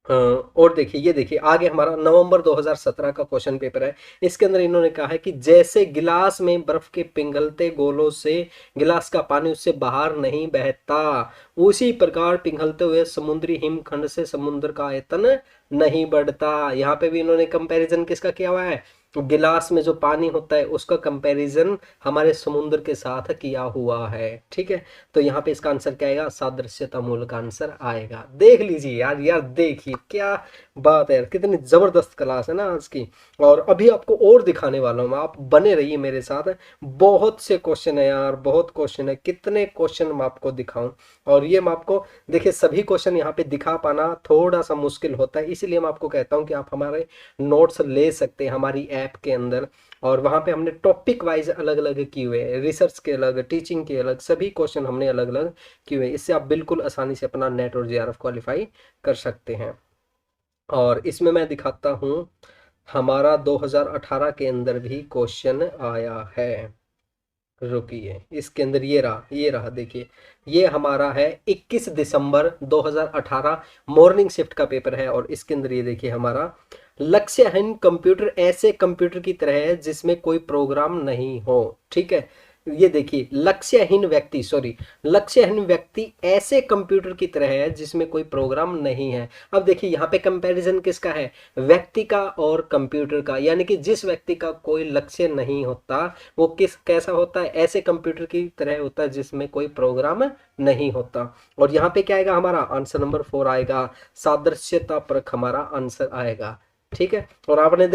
और देखिए, ये देखिए, आगे हमारा नवंबर 2017 का क्वेश्चन पेपर है। इसके अंदर इन्होंने कहा है कि जैसे गिलास में बर्फ के पिघलते गोलों से गिलास का पानी उससे बाहर नहीं बहता, उसी प्रकार पिघलते हुए समुद्री हिमखंड से समुद्र का आयतन नहीं बढ़ता। यहाँ पे भी इन्होंने कंपैरिजन किसका किया हुआ है, गिलास में जो पानी होता है उसका कंपैरिजन हमारे समुद्र के साथ किया हुआ है। ठीक है, तो यहाँ पे इसका आंसर क्या आएगा, सादृश्यता मूलक आंसर आएगा। देख लीजिए यार, यार देखिए क्या बात है यार, कितनी जबरदस्त क्लास है ना आज की। और अभी आपको और दिखाने वाला हूँ मैं, आप बने रहिए मेरे साथ। बहुत से क्वेश्चन है यार, बहुत क्वेश्चन है, कितने क्वेश्चन मैं आपको दिखाऊं। और ये मैं आपको, देखिए सभी क्वेश्चन यहाँ पे दिखा पाना थोड़ा सा मुश्किल होता है, इसलिए मैं आपको कहता हूँ कि आप हमारे नोट्स ले सकते हैं हमारी ऐप के अंदर। और वहाँ पे हमने टॉपिक वाइज अलग अलग किए हुए हैं, रिसर्च के अलग, टीचिंग के अलग, सभी क्वेश्चन हमने अलग अलग किए हुए हैं। इससे आप बिल्कुल आसानी से अपना नेट और जेआरएफ क्वालिफाई कर सकते हैं। और इसमें मैं दिखाता हूँ, हमारा 2018 के अंदर भी क्वेश्चन आया है। रुकिए, इसके अंदर ये रहा देखिए, ये हमारा है 21 दिसंबर 2018 मॉर्निंग शिफ्ट का पेपर है। और इसके अंदर ये देखिए, हमारा लक्ष्यहीन कंप्यूटर ऐसे कंप्यूटर की तरह है जिसमें कोई प्रोग्राम नहीं हो। ठीक है, ये देखिए, लक्ष्यहीन व्यक्ति ऐसे कंप्यूटर की तरह है जिसमें कोई प्रोग्राम नहीं है। अब देखिए यहाँ पे कंपैरिजन किसका है, व्यक्ति का और कंप्यूटर का, यानी कि जिस व्यक्ति का कोई लक्ष्य नहीं होता वो कैसा होता है, ऐसे कंप्यूटर की तरह होता है जिसमें कोई प्रोग्राम नहीं होता। और यहाँ पे क्या आएगा, हमारा आंसर नंबर 4 आएगा, सादृश्यता परख हमारा आंसर आएगा। ठीक है, और आपने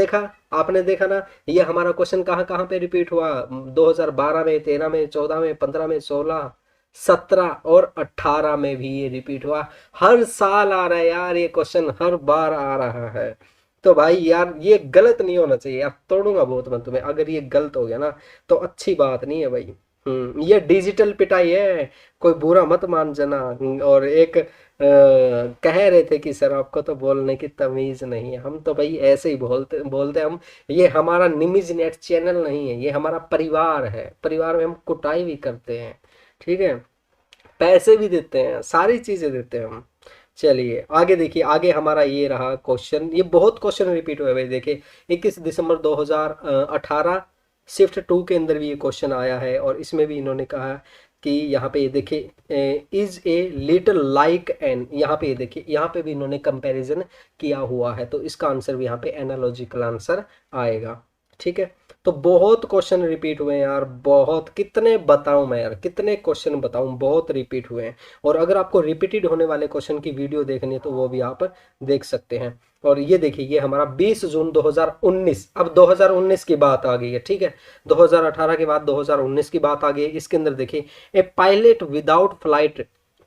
देखा ना, ये हमारा क्वेश्चन कहाँ कहाँ पे रिपीट हुआ, 2012 में, 13 में, 14 में, 15 में, 16, 17 और 18 में भी ये रिपीट हुआ। हर साल आ रहा है यार ये क्वेश्चन, हर बार आ रहा है। तो भाई यार ये गलत नहीं होना चाहिए यार, तोड़ूंगा बहुत मैं तुम्हें अगर ये गलत हो गया ना, तो अच्छी बात नहीं है भाई। ये डिजिटल पिटाई है, कोई बुरा मत मान जाना। और एक कह रहे थे कि सर आपको तो बोलने की तमीज नहीं है, हम तो भाई ऐसे ही बोलते बोलते हम, ये हमारा निमिज नेट चैनल नहीं है, ये हमारा परिवार है, परिवार में हम कुटाई भी करते हैं। ठीक है, पैसे भी देते हैं, सारी चीजें देते हैं हम। चलिए आगे देखिए, आगे हमारा ये रहा क्वेश्चन, ये बहुत क्वेश्चन रिपीट हुए भाई। देखिए 21 दिसंबर 2018 शिफ्ट 2 के अंदर भी ये क्वेश्चन आया है। और इसमें भी इन्होंने कहा कि यहाँ पे ये देखिए, is a little like an, यहाँ पे ये देखिए, यहाँ पे भी इन्होंने कंपैरिजन किया हुआ है, तो इसका आंसर भी यहाँ पे एनालॉजिकल आंसर आएगा। ठीक है, तो बहुत क्वेश्चन रिपीट हुए हैं यार, बहुत, कितने बताऊं मैं यार, कितने क्वेश्चन बताऊं, बहुत रिपीट हुए हैं। और अगर आपको रिपीटेड होने वाले क्वेश्चन की वीडियो देखनी है तो वो भी आप देख सकते हैं। और ये देखिए, ये हमारा 20 जून 2019, अब 2019 की बात आ गई है। ठीक है, 2018 के बाद 2019 की बात आ गई है। इसके अंदर देखिए, a pilot without flight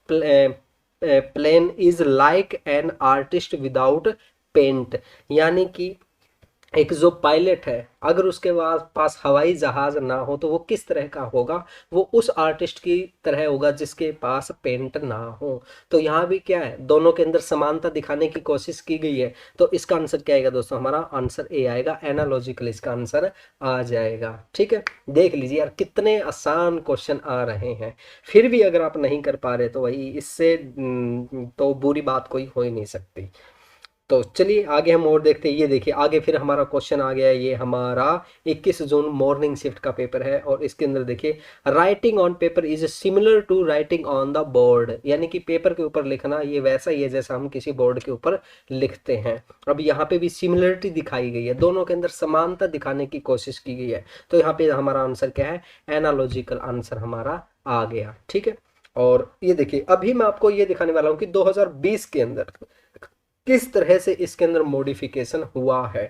plane is like an artist without paint, यानी कि एक जो पायलट है, अगर उसके पास हवाई जहाज ना हो तो वो किस तरह का होगा? वो उस आर्टिस्ट की तरह होगा जिसके पास पेंट ना हो। तो यहाँ भी क्या है, दोनों के अंदर समानता दिखाने की कोशिश की गई है। तो इसका आंसर क्या आएगा दोस्तों? हमारा आंसर ए आएगा, एनालॉजिकल इसका आंसर आ जाएगा। ठीक है, देख लीजिए यार कितने आसान क्वेश्चन आ रहे हैं। फिर भी अगर आप नहीं कर पा रहे तो वही इससे तो बुरी बात कोई हो ही नहीं सकती। तो चलिए आगे हम और देखते हैं। ये देखिए आगे फिर हमारा क्वेश्चन आ गया है, ये हमारा 21 जून मॉर्निंग शिफ्ट का पेपर है और इसके अंदर देखिए, writing on paper is similar to writing on the board, यानी कि पेपर के ऊपर लिखना ये वैसा ही है जैसा हम किसी बोर्ड के ऊपर लिखते हैं। अब यहाँ पे भी सिमिलरिटी दिखाई गई है, दोनों के अंदर समानता दिखाने की कोशिश की गई है। तो यहाँ पे हमारा आंसर क्या है? एनालॉजिकल आंसर हमारा आ गया। ठीक है, और ये देखिए अभी मैं आपको ये दिखाने वाला हूँ कि 2020 के अंदर किस तरह से इसके अंदर मॉडिफिकेशन हुआ है,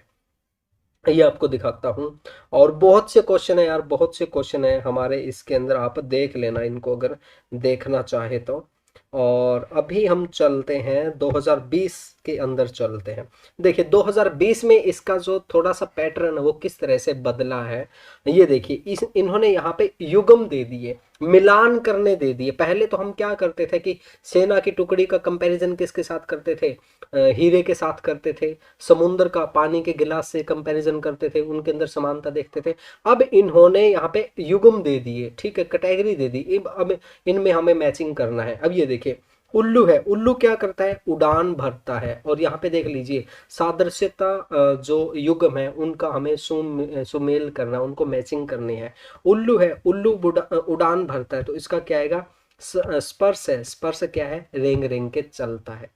ये आपको दिखाता हूँ। और बहुत से क्वेश्चन है यार, बहुत से क्वेश्चन है हमारे इसके अंदर, आप देख लेना इनको अगर देखना चाहे तो। और अभी हम चलते हैं 2020 के अंदर चलते हैं। देखिए 2020 में इसका जो थोड़ा सा पैटर्न है वो किस तरह से बदला है। ये देखिए इस इन्होंने यहाँ पे युग्म दे दिए, मिलान करने दे दिए। पहले तो हम क्या करते थे कि सेना की टुकड़ी का कंपैरिजन किसके साथ करते थे? हीरे के साथ करते थे। समुद्र का पानी के गिलास से कंपैरिजन करते थे, उनके अंदर समानता देखते थे। अब इन्होंने यहाँ पे युग्म दे दिए, ठीक है, कैटेगरी दे दी। अब इनमें हमें मैचिंग करना है। अब ये देखिए उल्लू है, उल्लू क्या करता है? उड़ान भरता है। और यहाँ पे देख लीजिए सादृश्यता, जो युग्म है उनका हमें सुमेल करना, उनको मैचिंग करनी है। उल्लू है, उल्लू उड़ान भरता है, तो इसका क्या आएगा? स्पर्श है, स्पर्श क्या है? रेंग रेंग के चलता है।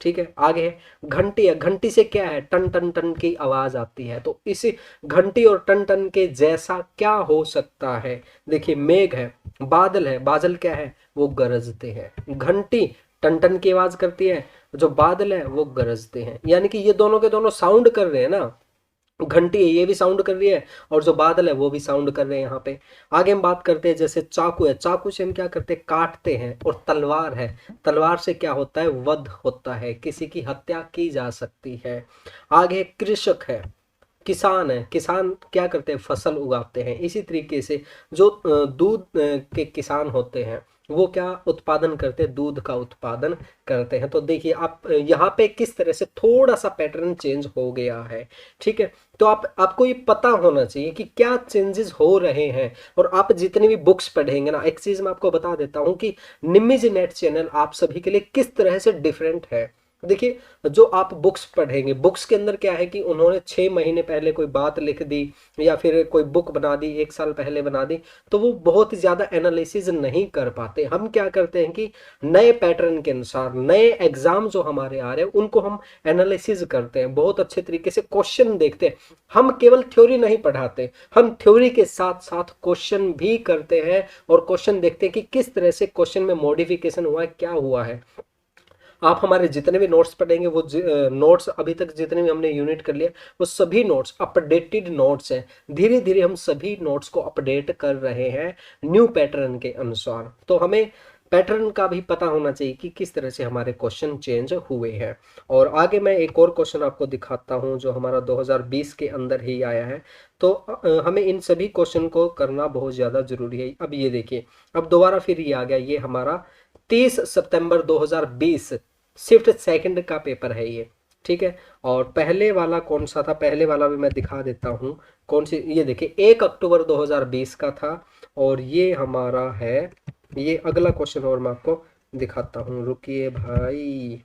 ठीक है, आगे है घंटी है, घंटी से क्या है? टन टन टन की आवाज आती है। तो इस घंटी और टन टन के जैसा क्या हो सकता है? देखिए मेघ है, बादल है, बादल क्या है? वो गरजते हैं। घंटी टन टन की आवाज करती है, जो बादल है वो गरजते हैं। यानी कि ये दोनों के दोनों साउंड कर रहे हैं ना, घंटी है ये भी साउंड कर रही है और जो बादल है वो भी साउंड कर रहे हैं यहाँ पे। आगे हम बात करते हैं, जैसे चाकू है, चाकू से हम क्या करते हैं? काटते हैं। और तलवार है, तलवार से क्या होता है? वध होता है, किसी की हत्या की जा सकती है। आगे कृषक है, किसान है, किसान क्या करते हैं? फसल उगाते हैं। इसी तरीके से जो दूध के किसान होते हैं वो क्या उत्पादन करते हैं? दूध का उत्पादन करते हैं। तो देखिए आप यहाँ पे किस तरह से थोड़ा सा पैटर्न चेंज हो गया है। ठीक है, तो आपको ये पता होना चाहिए कि क्या चेंजेस हो रहे हैं। और आप जितनी भी बुक्स पढ़ेंगे ना, एक चीज मैं आपको बता देता हूँ कि निमिज नेट चैनल आप सभी के लिए किस तरह से डिफरेंट है। देखिए जो आप बुक्स पढ़ेंगे, बुक्स के अंदर क्या है कि उन्होंने 6 महीने पहले कोई बात लिख दी या फिर कोई बुक बना दी, 1 साल पहले बना दी, तो वो बहुत ज़्यादा एनालिसिस नहीं कर पाते। हम क्या करते हैं कि नए पैटर्न के अनुसार नए एग्जाम जो हमारे आ रहे हैं उनको हम एनालिसिस करते हैं, बहुत अच्छे तरीके से क्वेश्चन देखते हैं। हम केवल थ्योरी नहीं पढ़ाते, हम थ्योरी के साथ साथ क्वेश्चन भी करते हैं और क्वेश्चन देखते हैं कि किस तरह से क्वेश्चन में मॉडिफिकेशन हुआ है, क्या हुआ है। आप हमारे जितने भी नोट्स पढ़ेंगे वो नोट्स अभी तक जितने भी हमने यूनिट कर लिया वो सभी नोट्स अपडेटेड नोट्स हैं। धीरे धीरे हम सभी नोट्स को अपडेट कर रहे हैं न्यू पैटर्न के अनुसार। तो हमें पैटर्न का भी पता होना चाहिए कि किस तरह से हमारे क्वेश्चन चेंज हुए हैं। और आगे मैं एक और क्वेश्चन आपको दिखाता हूं जो हमारा 2020 के अंदर ही आया है। तो हमें इन सभी क्वेश्चन को करना बहुत ज़्यादा ज़रूरी है। अब ये देखिए, अब दोबारा फिर ये आ गया, ये हमारा 30 सितंबर 2020 शिफ्ट सेकंड का पेपर है ये। ठीक है, और पहले वाला कौन सा था? पहले वाला भी मैं दिखा देता हूँ कौन सी। ये देखिए 1 अक्टूबर 2020 का था और ये हमारा है, ये अगला क्वेश्चन और मैं आपको दिखाता हूँ, रुकिए भाई।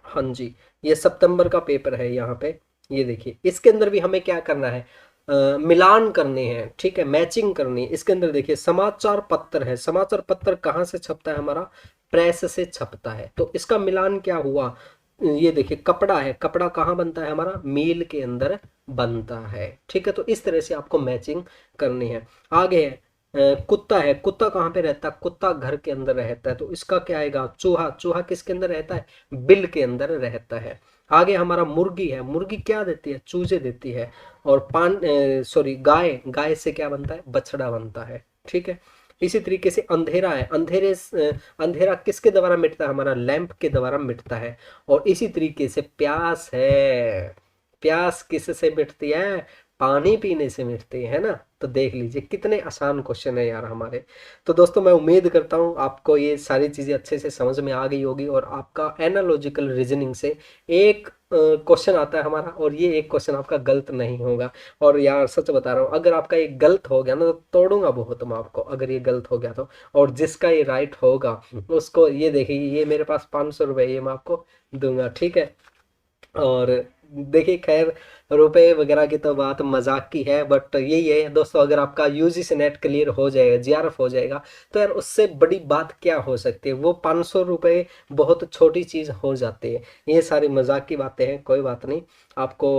हाँ जी, ये सितंबर का पेपर है यहाँ पे। ये देखिए इसके अंदर भी हमें क्या करना है? मिलान करने हैं, ठीक है, मैचिंग करनी है। इसके अंदर देखिए समाचार पत्र है, समाचार पत्र कहाँ से छपता है? हमारा प्रेस से छपता है। तो इसका मिलान क्या हुआ? ये देखिए कपड़ा है, कपड़ा कहाँ बनता है? हमारा मिल के अंदर बनता है। ठीक है, तो इस तरह से आपको मैचिंग करनी है। आगे है कुत्ता है, कुत्ता कहाँ पे रहता है? कुत्ता घर के अंदर रहता है। तो इसका क्या आएगा? चूहा, चूहा किसके अंदर रहता है? बिल के अंदर रहता है। आगे हमारा मुर्गी है, मुर्गी क्या देती है? चूजे देती है। और सॉरी गाय, गाय से क्या बनता है? बछड़ा बनता है। ठीक है, इसी तरीके से अंधेरा है, अंधेरा किसके द्वारा मिटता है? हमारा लैंप के द्वारा मिटता है। और इसी तरीके से प्यास है, प्यास किससे मिटती है? पानी पीने से मिटती है ना। तो देख लीजिए कितने आसान क्वेश्चन है यार हमारे। तो दोस्तों मैं उम्मीद करता हूँ आपको ये सारी चीज़ें अच्छे से समझ में आ गई होगी, और आपका एनालॉजिकल रीजनिंग से एक क्वेश्चन आता है हमारा, और ये एक क्वेश्चन आपका गलत नहीं होगा। और यार सच बता रहा हूँ, अगर आपका ये गलत हो गया ना तो तोड़ूंगा बहुत मैं आपको, अगर ये गलत हो गया तो। और जिसका ये राइट होगा उसको ये देखिए, ये मेरे पास 500 रुपये ये मैं आपको दूंगा, ठीक है। और देखिए खैर, रुपए वगैरह की तो बात मजाक की है, बट यही है दोस्तों, अगर आपका यूजीसी नेट क्लियर हो जाएगा, जीआरएफ हो जाएगा, तो यार उससे बड़ी बात क्या हो सकती है। वो 500 रुपये बहुत छोटी चीज़ हो जाती है। ये सारी मजाक की बातें हैं, कोई बात नहीं, आपको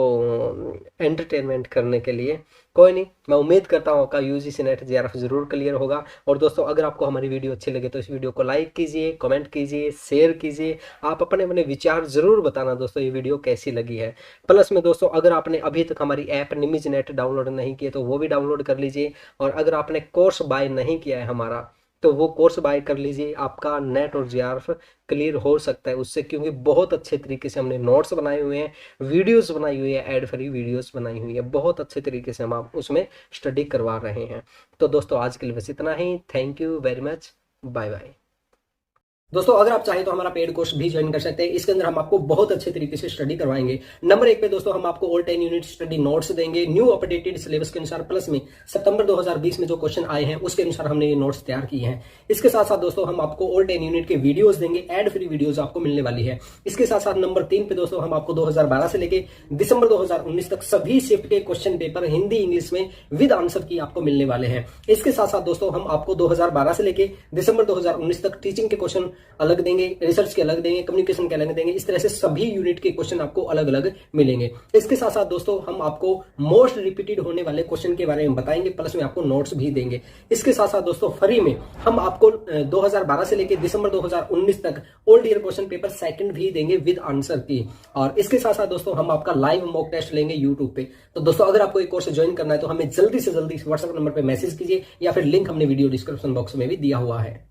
एंटरटेनमेंट करने के लिए। कोई नहीं, मैं उम्मीद करता हूँ आपका यूजीसी नेट जीआरएफ जरूर क्लियर होगा। और दोस्तों अगर आपको हमारी वीडियो अच्छी लगे तो इस वीडियो को लाइक कीजिए, कमेंट कीजिए, शेयर कीजिए। आप अपने अपने विचार जरूर बताना दोस्तों ये वीडियो कैसी लगी है। प्लस में दोस्तों, अगर आपने अभी तक हमारी ऐप निमिज नेट डाउनलोड नहीं की है तो वो भी डाउनलोड कर लीजिए। और अगर आपने कोर्स बाय नहीं किया है हमारा, तो वो कोर्स बाय कर लीजिए। आपका नेट और जीआरएफ क्लियर हो सकता है उससे, क्योंकि बहुत अच्छे तरीके से हमने नोट्स बनाए हुए हैं, वीडियोस बनाई हुई है, एड फ्री वीडियोस बनाई हुई है, बहुत अच्छे तरीके से हम आप उसमें स्टडी करवा रहे हैं। तो दोस्तों आज के लिए बस इतना ही। Thank you very much. Bye bye. दोस्तों अगर आप चाहें तो हमारा पेड कोर्स भी ज्वाइन कर सकते हैं। इसके अंदर हम आपको बहुत अच्छे तरीके से स्टडी करवाएंगे। नंबर 1 पे दोस्तों हम आपको ऑल 10 यूनिट स्टडी नोट्स देंगे न्यू अपडेटेड सिलेबस के अनुसार, प्लस में सितंबर 2020 में जो क्वेश्चन आए हैं उसके अनुसार हमने ये नोट्स तैयार किए हैं। इसके साथ साथ दोस्तों हम आपको ऑल 10 यूनिट के वीडियोस देंगे, एड फ्री वीडियोस आपको मिलने वाली है। इसके साथ साथ नंबर 3 पे दोस्तों हम आपको 2012 से लेके दिसंबर 2019 तक सभी शिफ्ट के क्वेश्चन पेपर हिंदी इंग्लिश में विद आंसर की आपको मिलने वाले हैं। इसके साथ साथ दोस्तों हम आपको 2012 से लेके दिसंबर 2019 तक टीचिंग के क्वेश्चन अलग देंगे, रिसर्च के अलग देंगे, कम्युनिकेशन के अलग देंगे। इस तरह से सभी यूनिट के क्वेश्चन आपको अलग अलग मिलेंगे। इसके साथ साथ दोस्तों हम आपको मोस्ट रिपीटेड होने वाले क्वेश्चन के बारे में बताएंगे, प्लस में आपको नोट्स भी देंगे। इसके साथ साथ दोस्तों फ्री में हम आपको 2012 से लेकर दिसंबर 2019 तक old year question paper second भी देंगे विद आंसर की। और इसके साथ साथ दोस्तों हम आपका लाइव मॉक टेस्ट लेंगे यूट्यूब पे। तो दोस्तों अगर आपको एक कोर्स ज्वाइन करना है तो हमें जल्दी से जल्दी व्हाट्सएप नंबर पर मैसेज कीजिए, या फिर लिंक हमने वीडियो डिस्क्रिप्शन बॉक्स में भी दिया हुआ है।